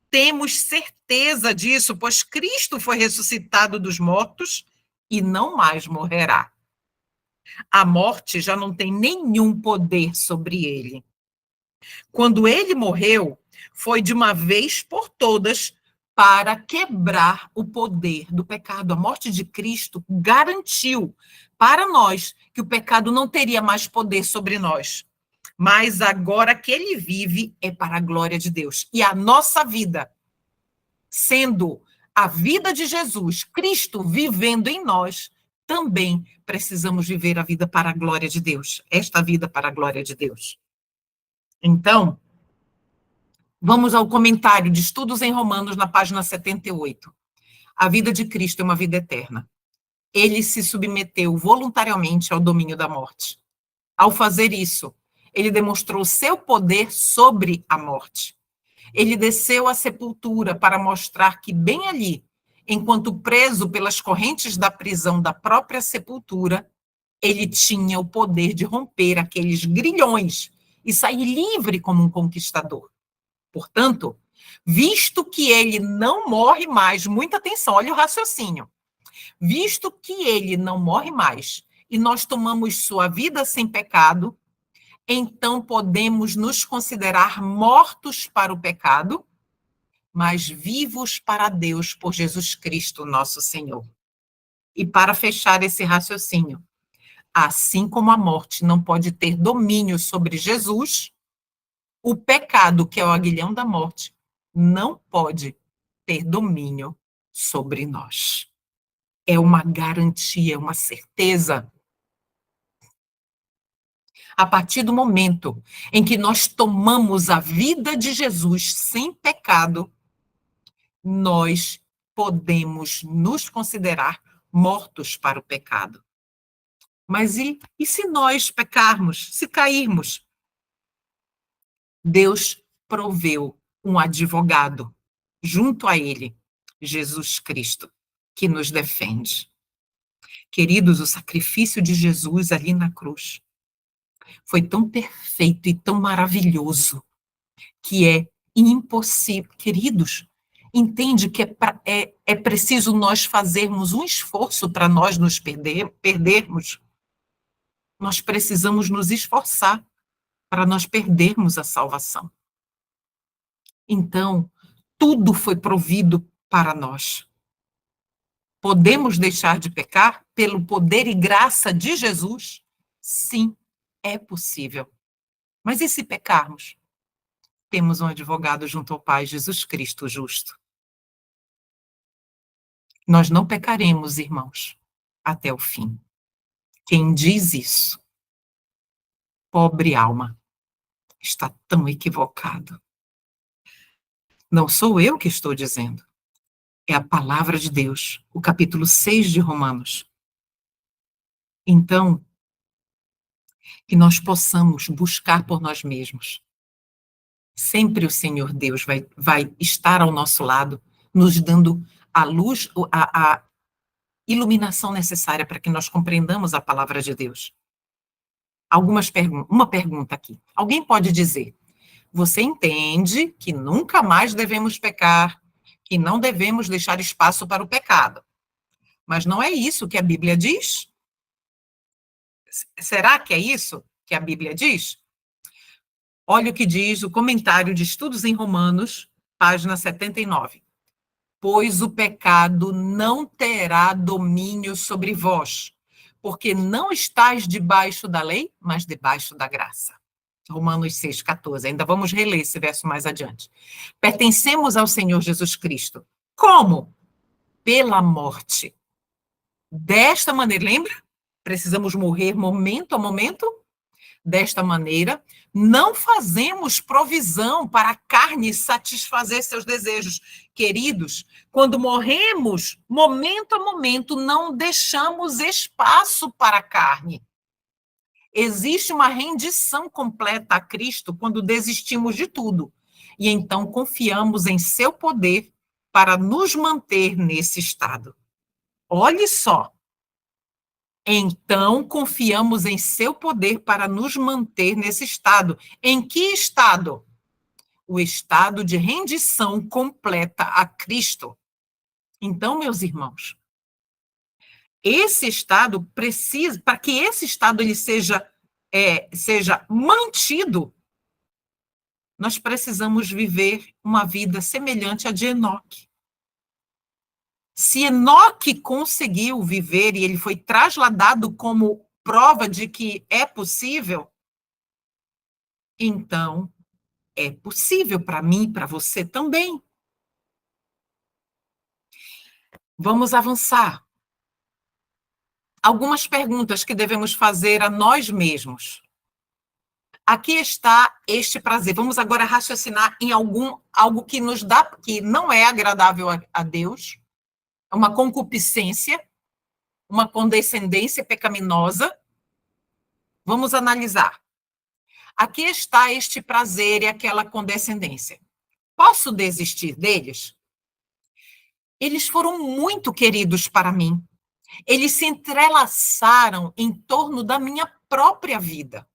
Temos certeza disso, pois Cristo foi ressuscitado dos mortos e não mais morrerá. A morte já não tem nenhum poder sobre ele. Quando ele morreu, foi de uma vez por todas para quebrar o poder do pecado. A morte de Cristo garantiu para nós que o pecado não teria mais poder sobre nós. Mas agora que ele vive é para a glória de Deus. E a nossa vida, sendo a vida de Jesus, Cristo vivendo em nós, também precisamos viver a vida para a glória de Deus. Esta vida para a glória de Deus. Então, vamos ao comentário de Estudos em Romanos, na página 78. A vida de Cristo é uma vida eterna. Ele se submeteu voluntariamente ao domínio da morte. Ao fazer isso, ele demonstrou seu poder sobre a morte. Ele desceu à sepultura para mostrar que bem ali, enquanto preso pelas correntes da prisão da própria sepultura, ele tinha o poder de romper aqueles grilhões e sair livre como um conquistador. Portanto, visto que ele não morre mais, muita atenção, olha o raciocínio. Visto que ele não morre mais e nós tomamos sua vida sem pecado, então podemos nos considerar mortos para o pecado, mas vivos para Deus por Jesus Cristo, nosso Senhor. E para fechar esse raciocínio, assim como a morte não pode ter domínio sobre Jesus, o pecado, que é o aguilhão da morte, não pode ter domínio sobre nós. É uma garantia, é uma certeza. A partir do momento em que nós tomamos a vida de Jesus sem pecado, nós podemos nos considerar mortos para o pecado. Mas e se nós pecarmos, se cairmos? Deus proveu um advogado junto a ele, Jesus Cristo, que nos defende. Queridos, o sacrifício de Jesus ali na cruz foi tão perfeito e tão maravilhoso que é impossível. Queridos, entende que é preciso nós fazermos um esforço para nós nos perdermos? Nós precisamos nos esforçar para nós perdermos a salvação. Então, tudo foi provido para nós. Podemos deixar de pecar pelo poder e graça de Jesus? Sim, é possível. Mas e se pecarmos? Temos um advogado junto ao Pai, Jesus Cristo justo. Nós não pecaremos, irmãos, até o fim. Quem diz isso, pobre alma, está tão equivocado. Não sou eu que estou dizendo. É a palavra de Deus, o capítulo 6 de Romanos. Então, que nós possamos buscar por nós mesmos. Sempre o Senhor Deus vai estar ao nosso lado, nos dando a luz, a iluminação necessária para que nós compreendamos a palavra de Deus. Uma pergunta aqui. Alguém pode dizer, você entende que nunca mais devemos pecar, que não devemos deixar espaço para o pecado. Mas não é isso que a Bíblia diz? Será que é isso que a Bíblia diz? Olha o que diz o comentário de Estudos em Romanos, página 79. Pois o pecado não terá domínio sobre vós, porque não estáis debaixo da lei, mas debaixo da graça. Romanos 6,14. Ainda vamos reler esse verso mais adiante. Pertencemos ao Senhor Jesus Cristo. Como? Pela morte. Desta maneira, lembra? Precisamos morrer momento a momento. Desta maneira, não fazemos provisão para a carne satisfazer seus desejos. Queridos, quando morremos, momento a momento, não deixamos espaço para a carne. Existe uma rendição completa a Cristo quando desistimos de tudo. E então confiamos em seu poder para nos manter nesse estado. Olhe só. Então, confiamos em seu poder para nos manter nesse estado. Em que estado? O estado de rendição completa a Cristo. Então, meus irmãos, esse estado precisa, para que esse estado ele seja mantido, nós precisamos viver uma vida semelhante à de Enoque. Se Enoque conseguiu viver e ele foi trasladado como prova de que é possível, então é possível para mim e para você também. Vamos avançar. Algumas perguntas que devemos fazer a nós mesmos. Aqui está este prazer. Vamos agora raciocinar em algo que nos dá, que não é agradável a Deus, uma concupiscência, uma condescendência pecaminosa. Vamos analisar. Aqui está este prazer e aquela condescendência. Posso desistir deles? Eles foram muito queridos para mim. Eles se entrelaçaram em torno da minha própria vida.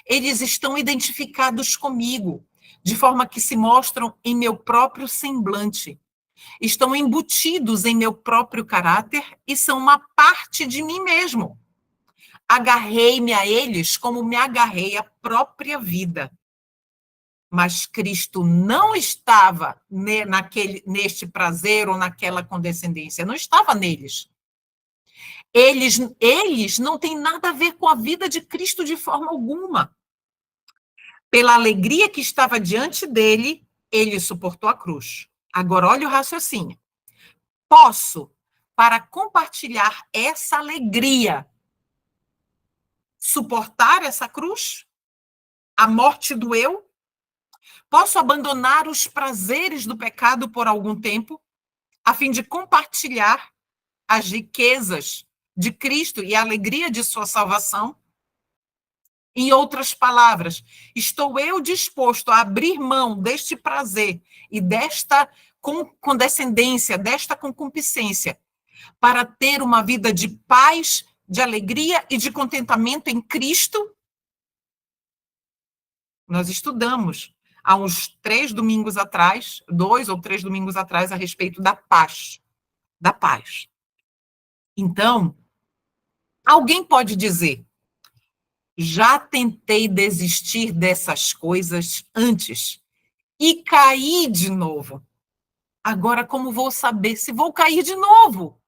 Eles estão identificados comigo, de forma que se mostram em meu próprio semblante. Estão embutidos em meu próprio caráter e são uma parte de mim mesmo. Agarrei-me a eles como me agarrei à própria vida. Mas Cristo não estava neste prazer ou naquela condescendência, não estava neles. Eles não têm nada a ver com a vida de Cristo de forma alguma. Pela alegria que estava diante dele, ele suportou a cruz. Agora, olha o raciocínio. Posso, para compartilhar essa alegria, suportar essa cruz? A morte do eu? Posso abandonar os prazeres do pecado por algum tempo, a fim de compartilhar as riquezas de Cristo e a alegria de sua salvação? Em outras palavras, estou eu disposto a abrir mão deste prazer e desta condescendência, desta concupiscência, para ter uma vida de paz, de alegria e de contentamento em Cristo? Nós estudamos há uns 3 domingos atrás, 2 ou 3 domingos atrás, a respeito da paz. Da paz. Então, alguém pode dizer, já tentei desistir dessas coisas antes e caí de novo. Agora, como vou saber se vou cair de novo?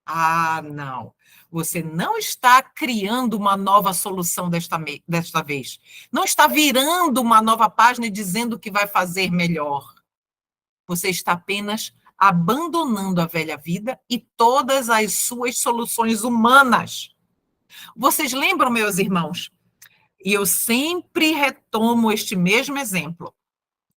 Ah, não. Você não está criando uma nova solução desta vez. Não está virando uma nova página e dizendo que vai fazer melhor. Você está apenas abandonando a velha vida e todas as suas soluções humanas. Vocês lembram, meus irmãos? E eu sempre retomo este mesmo exemplo.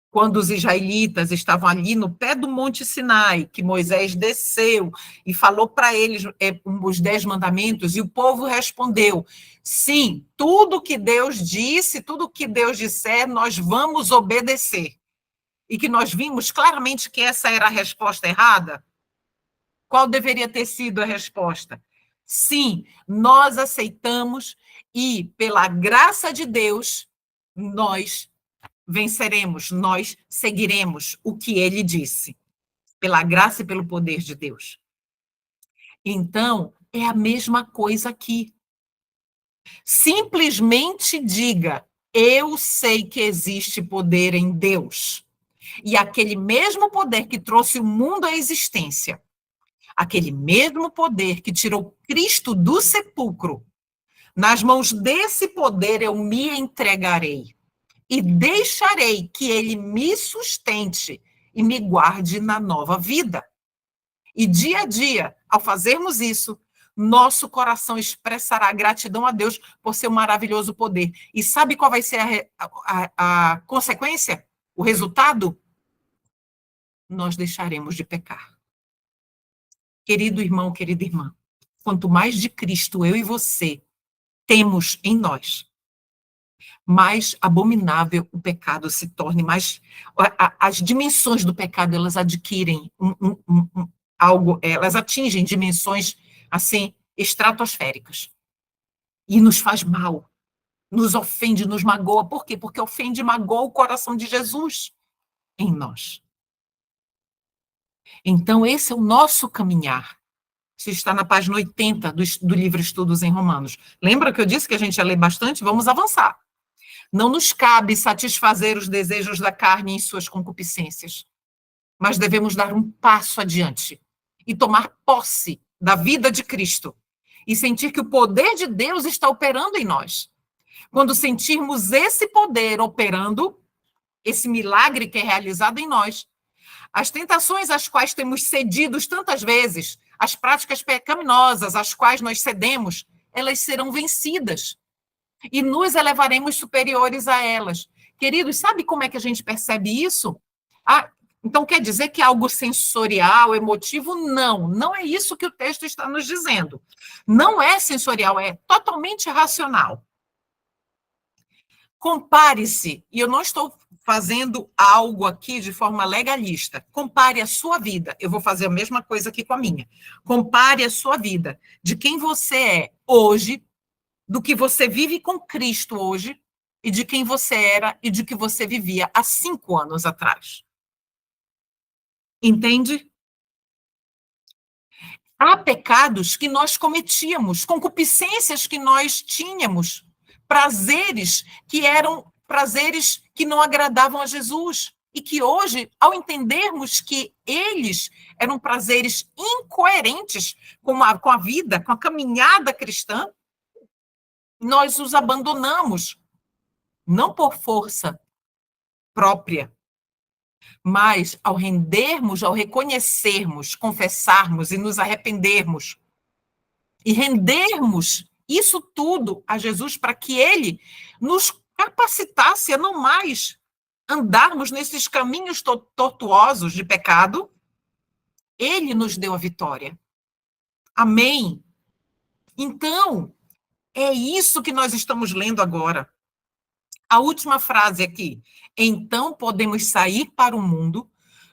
Quando os israelitas estavam ali no pé do Monte Sinai, que Moisés desceu e falou para eles os 10 mandamentos, e o povo respondeu, sim, tudo que Deus disse, tudo que Deus disser, nós vamos obedecer. E que nós vimos claramente que essa era a resposta errada. Qual deveria ter sido a resposta? Sim, nós aceitamos e, pela graça de Deus, nós venceremos, nós seguiremos o que ele disse, pela graça e pelo poder de Deus. Então, é a mesma coisa aqui. Simplesmente diga, eu sei que existe poder em Deus. E aquele mesmo poder que trouxe o mundo à existência, aquele mesmo poder que tirou Cristo do sepulcro, nas mãos desse poder eu me entregarei. E deixarei que ele me sustente e me guarde na nova vida. E dia a dia, ao fazermos isso, nosso coração expressará gratidão a Deus por seu maravilhoso poder. E sabe qual vai ser a consequência? O resultado? Nós deixaremos de pecar. Querido irmão, querida irmã, quanto mais de Cristo eu e você temos em nós, mais abominável o pecado se torne, mais as dimensões do pecado, elas adquirem algo, elas atingem dimensões, assim, estratosféricas. E nos faz mal, nos ofende, nos magoa. Por quê? Porque ofende e magoa o coração de Jesus em nós. Então, esse é o nosso caminhar. Isso está na página 80 do livro Estudos em Romanos. Lembra que eu disse que a gente ia ler bastante? Vamos avançar. Não nos cabe satisfazer os desejos da carne em suas concupiscências, mas devemos dar um passo adiante e tomar posse da vida de Cristo e sentir que o poder de Deus está operando em nós. Quando sentirmos esse poder operando, esse milagre que é realizado em nós, as tentações às quais temos cedido tantas vezes, as práticas pecaminosas às quais nós cedemos, elas serão vencidas e nos elevaremos superiores a elas. Queridos, sabe como é que a gente percebe isso? Então quer dizer que é algo sensorial, emotivo? Não, não é isso que o texto está nos dizendo. Não é sensorial, é totalmente racional. Compare-se, e eu não estou fazendo algo aqui de forma legalista. Compare a sua vida. Eu vou fazer a mesma coisa aqui com a minha. Compare a sua vida de quem você é hoje, do que você vive com Cristo hoje, e de quem você era e de que você vivia há 5 anos atrás. Entende? Há pecados que nós cometíamos, concupiscências que nós tínhamos, prazeres que eram prazeres que não agradavam a Jesus. E que hoje, ao entendermos que eles eram prazeres incoerentes com a vida, com a caminhada cristã, nós os abandonamos, não por força própria, mas ao rendermos, ao reconhecermos, confessarmos e nos arrependermos, e rendermos isso tudo a Jesus para que Ele nos capacitasse a não mais andarmos nesses caminhos tortuosos de pecado, Ele nos deu a vitória. Amém? Então, é isso que nós estamos lendo agora. A última frase aqui. Então podemos sair para o mundo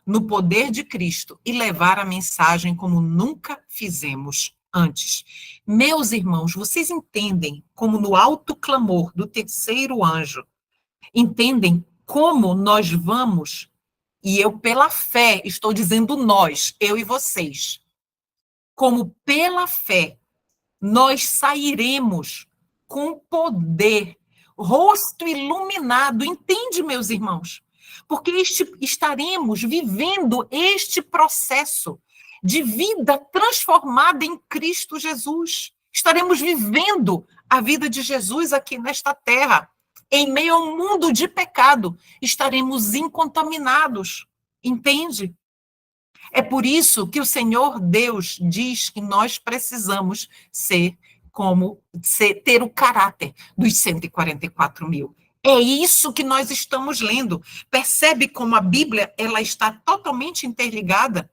no poder de Cristo e levar a mensagem como nunca fizemos antes. Meus irmãos, vocês entendem como no alto clamor do terceiro anjo, entendem como nós vamos, e eu pela fé estou dizendo nós, eu e vocês, como pela fé nós sairemos com poder, rosto iluminado, entende, meus irmãos? Porque estaremos vivendo este processo de vida transformada em Cristo Jesus. Estaremos vivendo a vida de Jesus aqui nesta terra, em meio a um mundo de pecado. Estaremos incontaminados, entende? É por isso que o Senhor Deus diz que nós precisamos ter o caráter dos 144 mil. É isso que nós estamos lendo. Percebe como a Bíblia ela está totalmente interligada?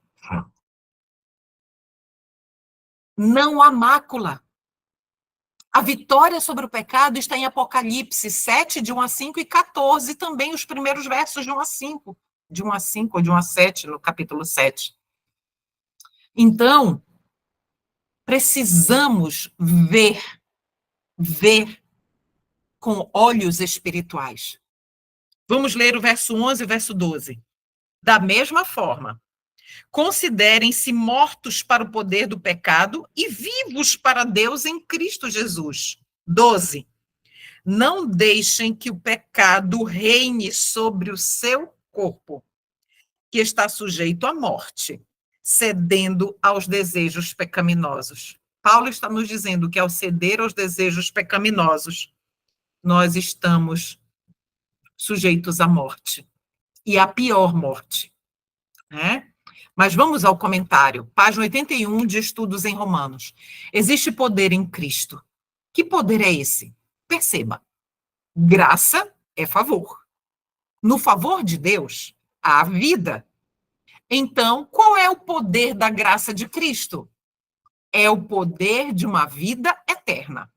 Não há mácula. A vitória sobre o pecado está em Apocalipse 7, de 1 a 5, e 14, também os primeiros versos de 1 a 5. De 1 a 5 ou de 1 a 7, no capítulo 7. Então, precisamos ver com olhos espirituais. Vamos ler o verso 11 e o verso 12. Da mesma forma, considerem-se mortos para o poder do pecado e vivos para Deus em Cristo Jesus. 12. Não deixem que o pecado reine sobre o seu corpo, que está sujeito à morte, cedendo aos desejos pecaminosos. Paulo está nos dizendo que ao ceder aos desejos pecaminosos, nós estamos sujeitos à morte, e à pior morte, né? Mas vamos ao comentário. Página 81 de Estudos em Romanos. Existe poder em Cristo. Que poder é esse? Perceba. Graça é favor. No favor de Deus, há vida. Então, qual é o poder da graça de Cristo? É o poder de uma vida eterna.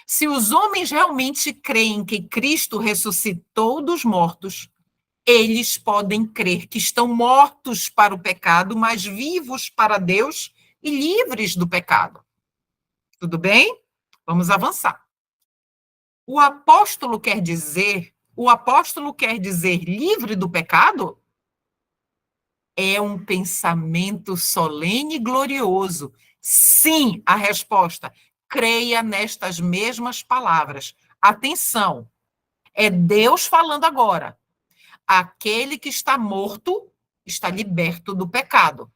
Se os homens realmente creem que Cristo ressuscitou dos mortos, eles podem crer que estão mortos para o pecado, mas vivos para Deus e livres do pecado. Tudo bem? Vamos avançar. O apóstolo quer dizer livre do pecado? É um pensamento solene e glorioso. Sim, a resposta. Creia nestas mesmas palavras. Atenção, é Deus falando agora. Aquele que está morto está liberto do pecado.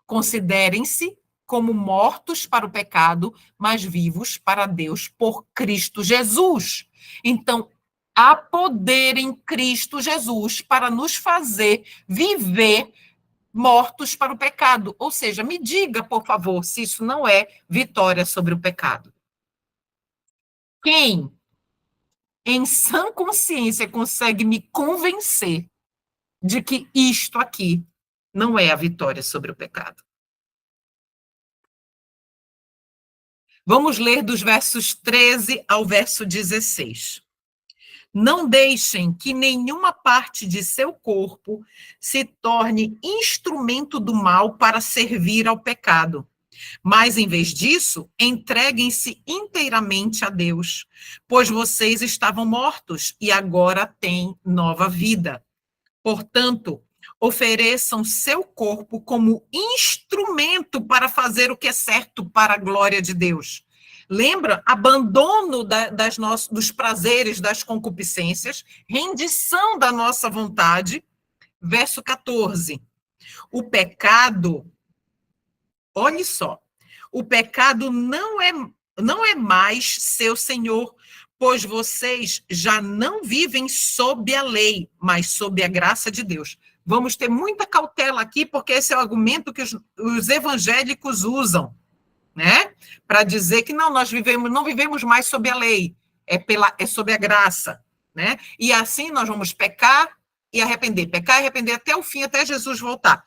Considerem-se como mortos para o pecado, mas vivos para Deus por Cristo Jesus. Então, há poder em Cristo Jesus para nos fazer viver mortos para o pecado. Ou seja, me diga, por favor, se isso não é vitória sobre o pecado. Quem, em sã consciência, consegue me convencer de que isto aqui não é a vitória sobre o pecado? Vamos ler dos versos 13 ao verso 16. Não deixem que nenhuma parte de seu corpo se torne instrumento do mal para servir ao pecado. Mas, em vez disso, entreguem-se inteiramente a Deus, pois vocês estavam mortos e agora têm nova vida. Portanto, ofereçam seu corpo como instrumento para fazer o que é certo para a glória de Deus. Lembra? Abandono dos prazeres, das concupiscências, rendição da nossa vontade. Verso 14. O pecado, olhe só, o pecado não é mais seu senhor, pois vocês já não vivem sob a lei, mas sob a graça de Deus. Vamos ter muita cautela aqui, porque esse é o argumento que os evangélicos usam, né? Para dizer que não vivemos mais sob a lei, é sob a graça, né? E assim nós vamos pecar e arrepender até o fim, até Jesus voltar.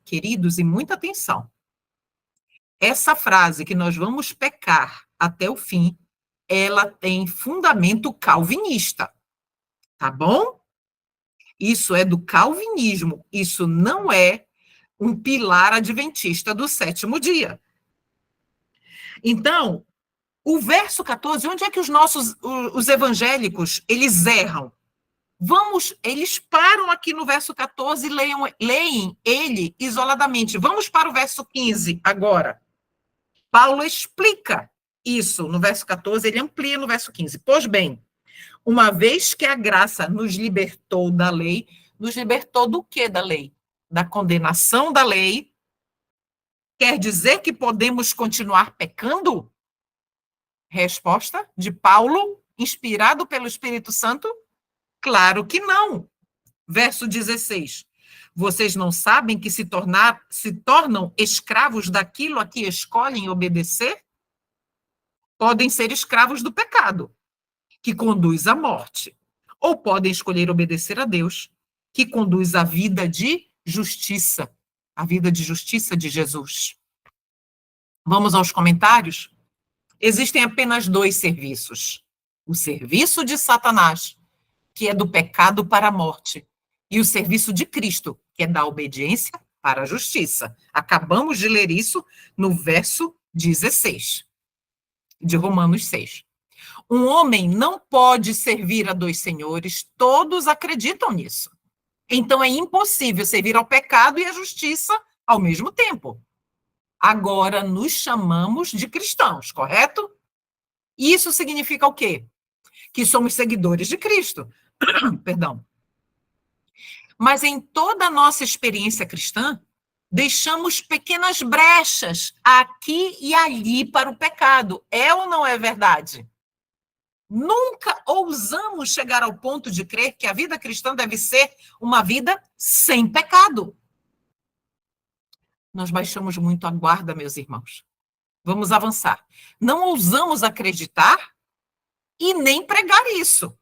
Queridos, e muita atenção, essa frase que nós vamos pecar até o fim, ela tem fundamento calvinista, tá bom? Isso é do calvinismo, isso não é um pilar adventista do sétimo dia. Então, o verso 14, onde é que os evangélicos, eles erram? Eles param aqui no verso 14 e leem ele isoladamente. Vamos para o verso 15 agora. Paulo explica isso no verso 14, ele amplia no verso 15. Pois bem, uma vez que a graça nos libertou da lei, nos libertou do que da lei? Da condenação da lei. Quer dizer que podemos continuar pecando? Resposta de Paulo, inspirado pelo Espírito Santo? Claro que não. Verso 16. Vocês não sabem que se tornam escravos daquilo a que escolhem obedecer? Podem ser escravos do pecado, que conduz à morte. Ou podem escolher obedecer a Deus, que conduz à vida de justiça, a vida de justiça de Jesus. Vamos aos comentários? Existem apenas dois serviços. O serviço de Satanás, que é do pecado para a morte, e o serviço de Cristo, que é da obediência para a justiça. Acabamos de ler isso no verso 16 de Romanos 6. Um homem não pode servir a dois senhores, todos acreditam nisso. Então é impossível servir ao pecado e à justiça ao mesmo tempo. Agora nos chamamos de cristãos, correto? Isso significa o quê? Que somos seguidores de Cristo. Perdão. Mas em toda a nossa experiência cristã, deixamos pequenas brechas aqui e ali para o pecado. É ou não é verdade? Nunca ousamos chegar ao ponto de crer que a vida cristã deve ser uma vida sem pecado. Nós baixamos muito a guarda, meus irmãos. Vamos avançar. Não ousamos acreditar e nem pregar isso.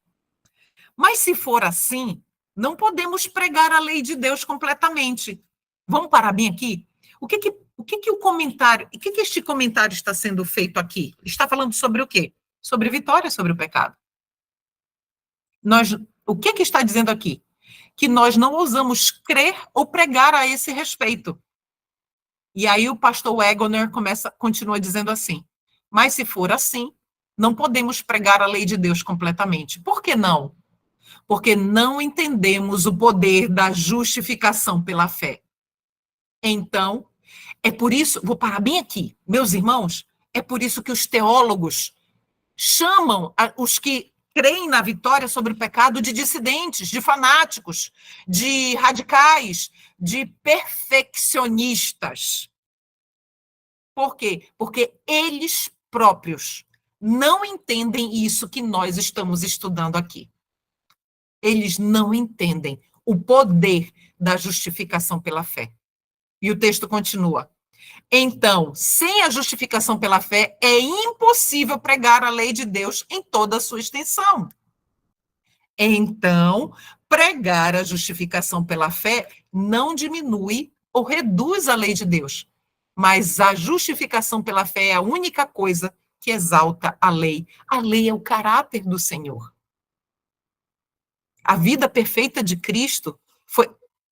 Mas se for assim, não podemos pregar a lei de Deus completamente. Vamos parar bem aqui? O que o comentário, o que este comentário está sendo feito aqui? Está falando sobre o quê? Sobre vitória sobre o pecado. O que está dizendo aqui? Que nós não ousamos crer ou pregar a esse respeito. E aí o pastor Wegener continua dizendo assim, mas se for assim, não podemos pregar a lei de Deus completamente. Por que não? Porque não entendemos o poder da justificação pela fé. Então, é por isso, vou parar bem aqui, meus irmãos, é por isso que os teólogos chamam os que creem na vitória sobre o pecado de dissidentes, de fanáticos, de radicais, de perfeccionistas. Por quê? Porque eles próprios não entendem isso que nós estamos estudando aqui. Eles não entendem o poder da justificação pela fé. E o texto continua. Então, sem a justificação pela fé, é impossível pregar a lei de Deus em toda a sua extensão. Então, pregar a justificação pela fé não diminui ou reduz a lei de Deus, mas a justificação pela fé é a única coisa que exalta a lei. A lei é o caráter do Senhor. A vida perfeita de Cristo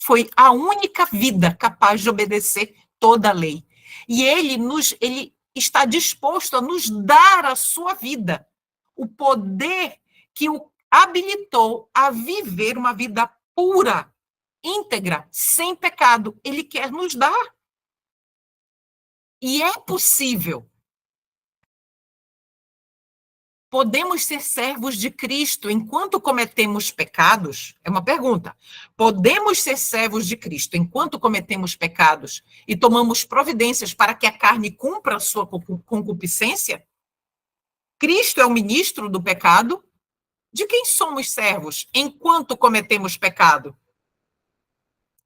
foi a única vida capaz de obedecer toda a lei. E ele está disposto a nos dar a sua vida, o poder que o habilitou a viver uma vida pura, íntegra, sem pecado. Ele quer nos dar. E é possível. Podemos ser servos de Cristo enquanto cometemos pecados? É uma pergunta. Podemos ser servos de Cristo enquanto cometemos pecados e tomamos providências para que a carne cumpra a sua concupiscência? Cristo é o ministro do pecado? De quem somos servos enquanto cometemos pecado?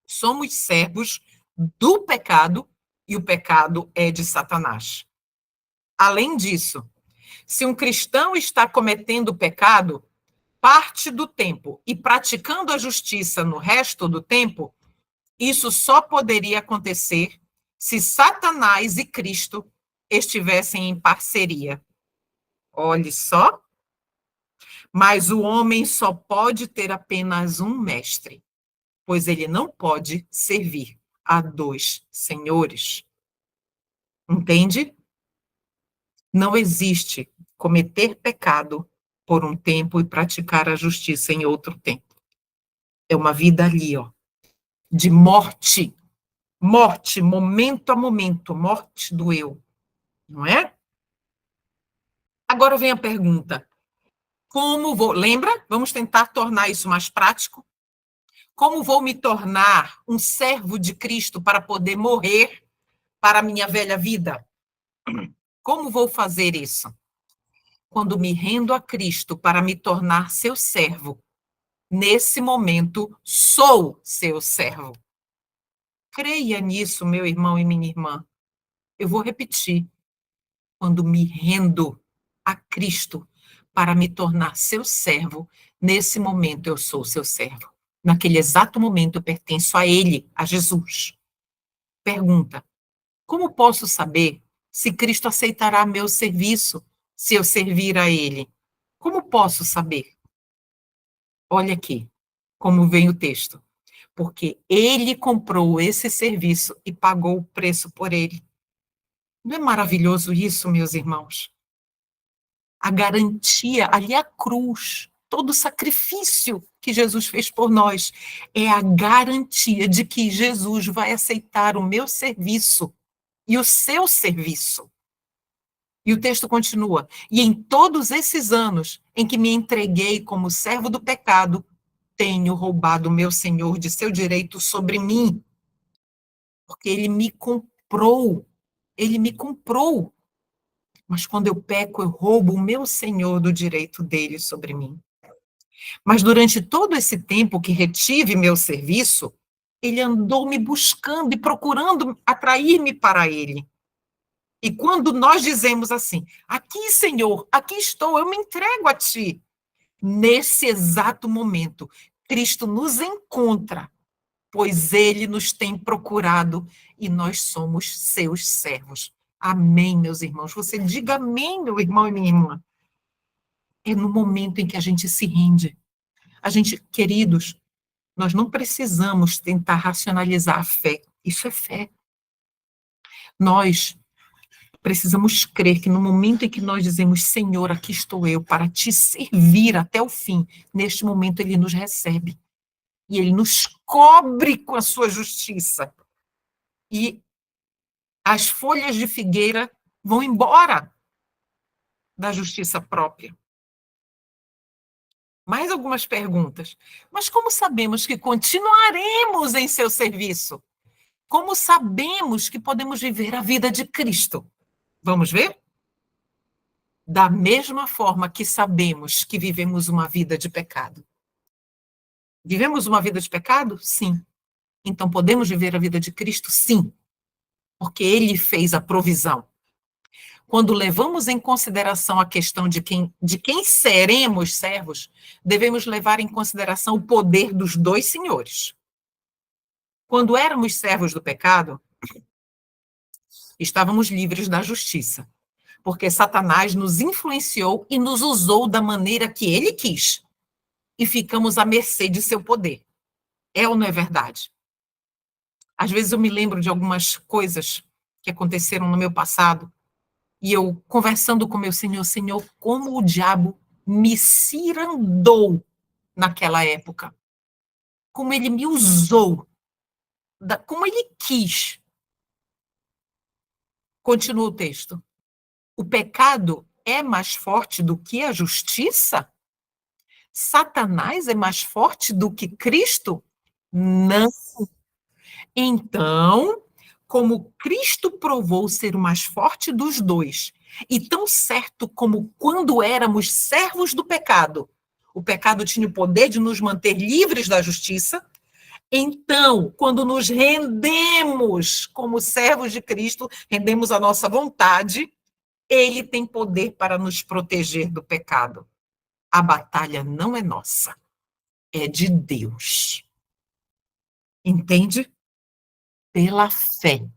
Somos servos do pecado e o pecado é de Satanás. Além disso, se um cristão está cometendo pecado parte do tempo e praticando a justiça no resto do tempo, isso só poderia acontecer se Satanás e Cristo estivessem em parceria. Olhe só. Mas o homem só pode ter apenas um mestre, pois ele não pode servir a dois senhores. Entende? Não existe cometer pecado por um tempo e praticar a justiça em outro tempo. É uma vida ali, ó, de morte. Morte, momento a momento, morte do eu. Não é? Agora vem a pergunta. Como vou... Lembra? Vamos tentar tornar isso mais prático. Como vou me tornar um servo de Cristo para poder morrer para a minha velha vida? Como vou fazer isso? Quando me rendo a Cristo para me tornar seu servo, nesse momento, sou seu servo. Creia nisso, meu irmão e minha irmã. Eu vou repetir. Quando me rendo a Cristo para me tornar seu servo, nesse momento eu sou seu servo. Naquele exato momento eu pertenço a Ele, a Jesus. Pergunta: como posso saber se Cristo aceitará meu serviço, se eu servir a Ele? Como posso saber? Olha aqui, como vem o texto. Porque Ele comprou esse serviço e pagou o preço por ele. Não é maravilhoso isso, meus irmãos? A garantia, ali é a cruz, todo o sacrifício que Jesus fez por nós, é a garantia de que Jesus vai aceitar o meu serviço e o seu serviço. E o texto continua, e em todos esses anos em que me entreguei como servo do pecado, tenho roubado o meu Senhor de seu direito sobre mim, porque ele me comprou. Mas quando eu peco, eu roubo o meu Senhor do direito dele sobre mim. Mas durante todo esse tempo que retive meu serviço, Ele andou me buscando e procurando atrair-me para ele. E quando nós dizemos assim, aqui, Senhor, aqui estou, eu me entrego a ti. Nesse exato momento, Cristo nos encontra, pois ele nos tem procurado e nós somos seus servos. Amém, meus irmãos. Você diga amém, meu irmão e minha irmã. É no momento em que a gente se rende. A gente, queridos, nós não precisamos tentar racionalizar a fé. Isso é fé. Nós precisamos crer que no momento em que nós dizemos, Senhor, aqui estou eu para te servir até o fim, neste momento ele nos recebe. E ele nos cobre com a sua justiça. E as folhas de figueira vão embora da justiça própria. Mais algumas perguntas. Mas como sabemos que continuaremos em seu serviço? Como sabemos que podemos viver a vida de Cristo? Vamos ver? Da mesma forma que sabemos que vivemos uma vida de pecado. Vivemos uma vida de pecado? Sim. Então podemos viver a vida de Cristo? Sim. Porque ele fez a provisão. Quando levamos em consideração a questão de quem seremos servos, devemos levar em consideração o poder dos dois senhores. Quando éramos servos do pecado, estávamos livres da justiça, porque Satanás nos influenciou e nos usou da maneira que ele quis, e ficamos à mercê de seu poder. É ou não é verdade? Às vezes eu me lembro de algumas coisas que aconteceram no meu passado, e eu conversando com meu Senhor, Senhor, como o diabo me cirandou naquela época, como ele me usou, como ele quis. Continua o texto. O pecado é mais forte do que a justiça? Satanás é mais forte do que Cristo? Não. Então, como Cristo provou ser o mais forte dos dois, e tão certo como quando éramos servos do pecado, o pecado tinha o poder de nos manter livres da justiça, então, quando nos rendemos como servos de Cristo, rendemos a nossa vontade, ele tem poder para nos proteger do pecado. A batalha não é nossa, é de Deus. Entende? Pela fé,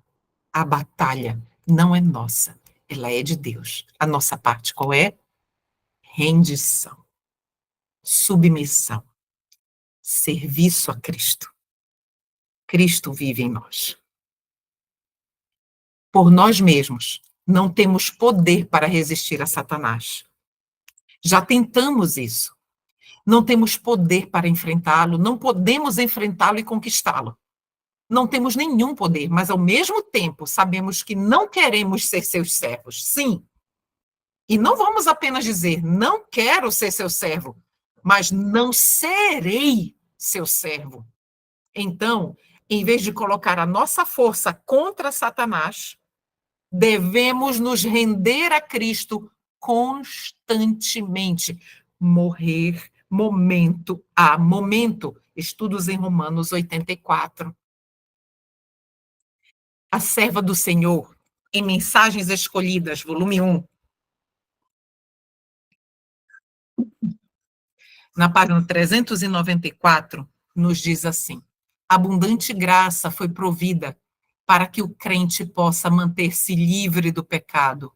a batalha não é nossa, ela é de Deus. A nossa parte qual é? Rendição, submissão, serviço a Cristo. Cristo vive em nós. Por nós mesmos, não temos poder para resistir a Satanás. Já tentamos isso. Não temos poder para enfrentá-lo, não podemos enfrentá-lo e conquistá-lo. Não temos nenhum poder, mas ao mesmo tempo sabemos que não queremos ser seus servos. Sim. E não vamos apenas dizer, não quero ser seu servo, mas não serei seu servo. Então, em vez de colocar a nossa força contra Satanás, devemos nos render a Cristo constantemente, morrer momento a momento. Estudos em Romanos 84. A serva do Senhor, em Mensagens Escolhidas, volume 1, na página 394, nos diz assim: abundante graça foi provida para que o crente possa manter-se livre do pecado.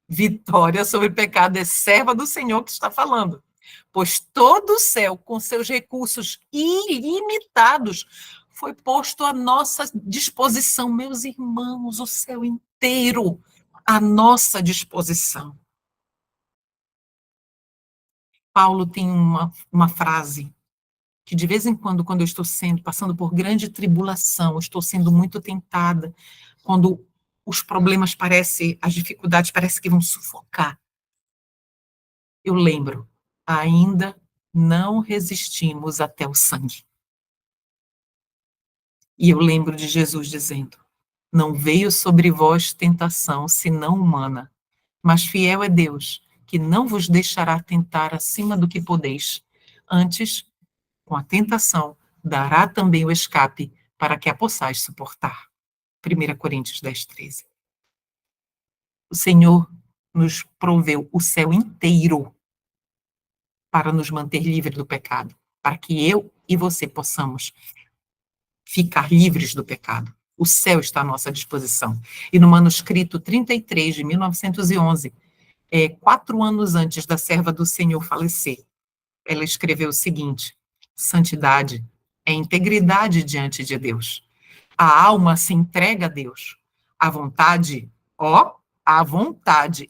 Vitória sobre o pecado é serva do Senhor que está falando. Pois todo o céu, com seus recursos ilimitados, foi posto à nossa disposição, meus irmãos, o céu inteiro à nossa disposição. Paulo tem uma frase que de vez em quando eu estou passando por grande tribulação, estou sendo muito tentada, quando os problemas as dificuldades parecem que vão sufocar, eu lembro, ainda não resistimos até o sangue. E eu lembro de Jesus dizendo, não veio sobre vós tentação, senão humana, mas fiel é Deus, que não vos deixará tentar acima do que podeis. Antes, com a tentação, dará também o escape, para que a possais suportar. 1 Coríntios 10, 13. O Senhor nos proveu o céu inteiro para nos manter livres do pecado, para que eu e você possamos ficar livres do pecado. O céu está à nossa disposição. E no manuscrito 33, de 1911, 4 anos antes da serva do Senhor falecer, ela escreveu o seguinte: santidade é integridade diante de Deus. A alma se entrega a Deus. A vontade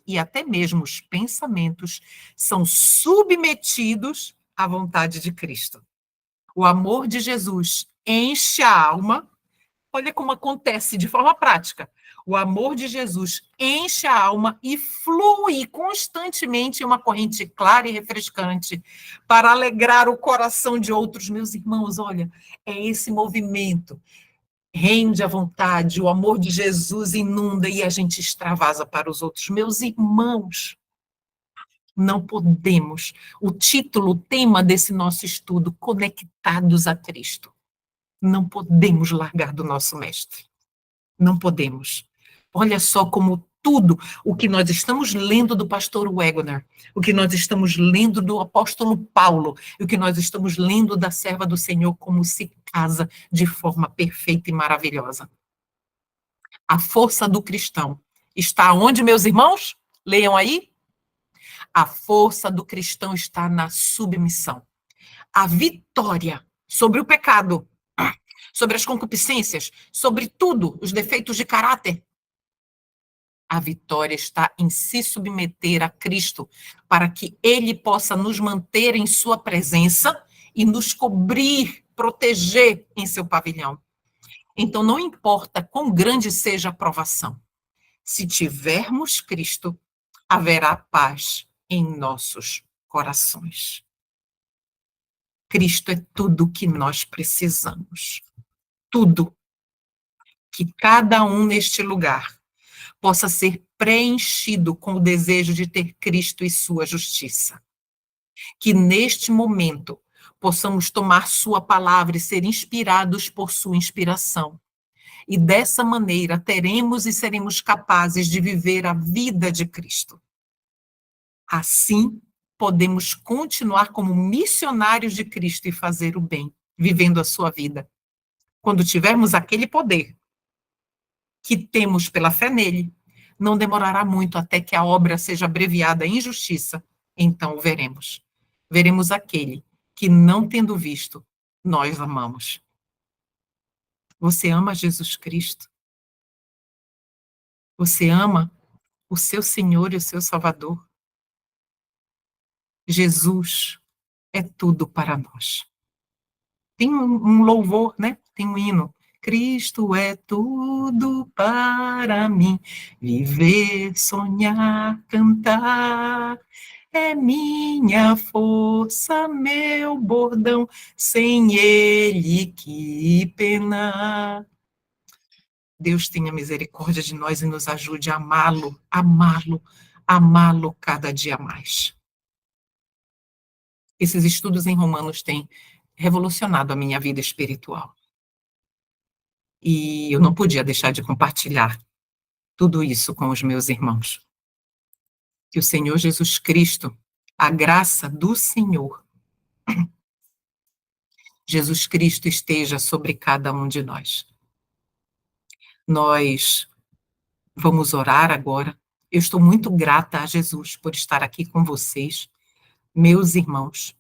e até mesmo os pensamentos são submetidos à vontade de Cristo. O amor de Jesus enche a alma. Olha como acontece de forma prática. O amor de Jesus enche a alma e flui constantemente em uma corrente clara e refrescante para alegrar o coração de outros. Meus irmãos, olha, é esse movimento. Rende à vontade, o amor de Jesus inunda e a gente extravasa para os outros. Meus irmãos, não podemos. O título, o tema desse nosso estudo, Conectados a Cristo. Não podemos largar do nosso mestre. Não podemos. Olha só como tudo o que nós estamos lendo do pastor Wegener, o que nós estamos lendo do apóstolo Paulo, e o que nós estamos lendo da serva do Senhor, como se casa de forma perfeita e maravilhosa. A força do cristão está onde, meus irmãos? Leiam aí. A força do cristão está na submissão. A vitória sobre o pecado, sobre as concupiscências, sobre tudo, os defeitos de caráter. A vitória está em se submeter a Cristo, para que Ele possa nos manter em sua presença e nos cobrir, proteger em seu pavilhão. Então, não importa quão grande seja a provação, se tivermos Cristo, haverá paz em nossos corações. Cristo é tudo o que nós precisamos. Tudo. Que cada um neste lugar possa ser preenchido com o desejo de ter Cristo e sua justiça. Que neste momento possamos tomar sua palavra e ser inspirados por sua inspiração. E dessa maneira teremos e seremos capazes de viver a vida de Cristo. Assim, podemos continuar como missionários de Cristo e fazer o bem, vivendo a sua vida. Quando tivermos aquele poder que temos pela fé nele, não demorará muito até que a obra seja abreviada em justiça, então o veremos. Veremos aquele que, não tendo visto, nós amamos. Você ama Jesus Cristo? Você ama o seu Senhor e o seu Salvador? Jesus é tudo para nós. Tem um louvor, né? Tem um hino. Cristo é tudo para mim, viver, sonhar, cantar, é minha força, meu bordão, sem ele que pena. Deus tenha misericórdia de nós e nos ajude a amá-lo, amá-lo, amá-lo cada dia mais. Esses estudos em Romanos têm revolucionado a minha vida espiritual. E eu não podia deixar de compartilhar tudo isso com os meus irmãos. Que o Senhor Jesus Cristo, a graça do Senhor, Jesus Cristo esteja sobre cada um de nós. Nós vamos orar agora. Eu estou muito grata a Jesus por estar aqui com vocês, meus irmãos,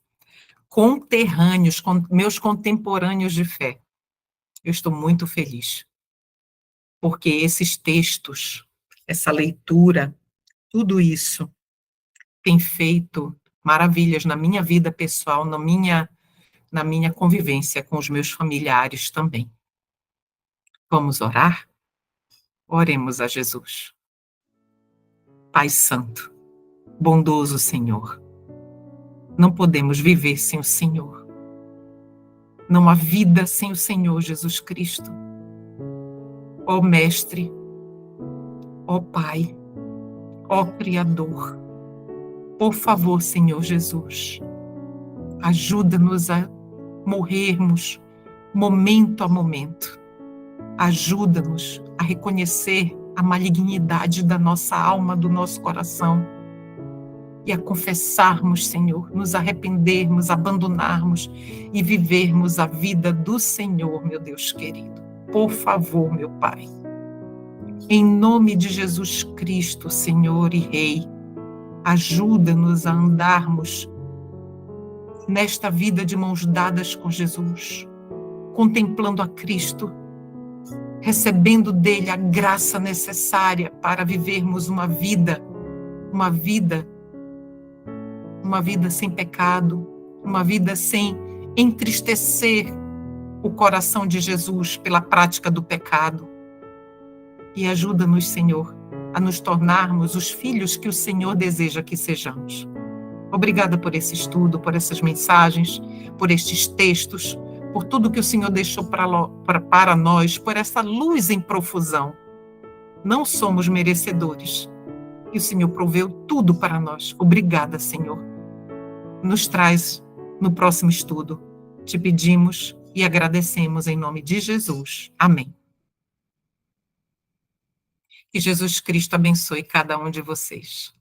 conterrâneos, meus contemporâneos de fé. Eu estou muito feliz, porque esses textos, essa leitura, tudo isso tem feito maravilhas na minha vida pessoal, na minha convivência com os meus familiares também. Vamos orar? Oremos a Jesus. Pai Santo, bondoso Senhor, não podemos viver sem o Senhor. Não há vida sem o Senhor Jesus Cristo. Ó Mestre, ó Pai, ó Criador, por favor, Senhor Jesus, ajuda-nos a morrermos momento a momento, Ajuda-nos a reconhecer a malignidade da nossa alma, do nosso coração, e a confessarmos, Senhor, nos arrependermos, abandonarmos e vivermos a vida do Senhor, meu Deus querido. Por favor, meu Pai. Em nome de Jesus Cristo, Senhor e Rei, ajuda-nos a andarmos nesta vida de mãos dadas com Jesus, contemplando a Cristo, recebendo dele a graça necessária para vivermos uma vida sem pecado, uma vida sem entristecer o coração de Jesus pela prática do pecado. E ajuda-nos, Senhor, a nos tornarmos os filhos que o Senhor deseja que sejamos. Obrigada por esse estudo, por essas mensagens, por estes textos, por tudo que o Senhor deixou para nós, por essa luz em profusão. Não somos merecedores, e o Senhor proveu tudo para nós. Obrigada, Senhor. Nos traz no próximo estudo. Te pedimos e agradecemos em nome de Jesus. Amém. Que Jesus Cristo abençoe cada um de vocês.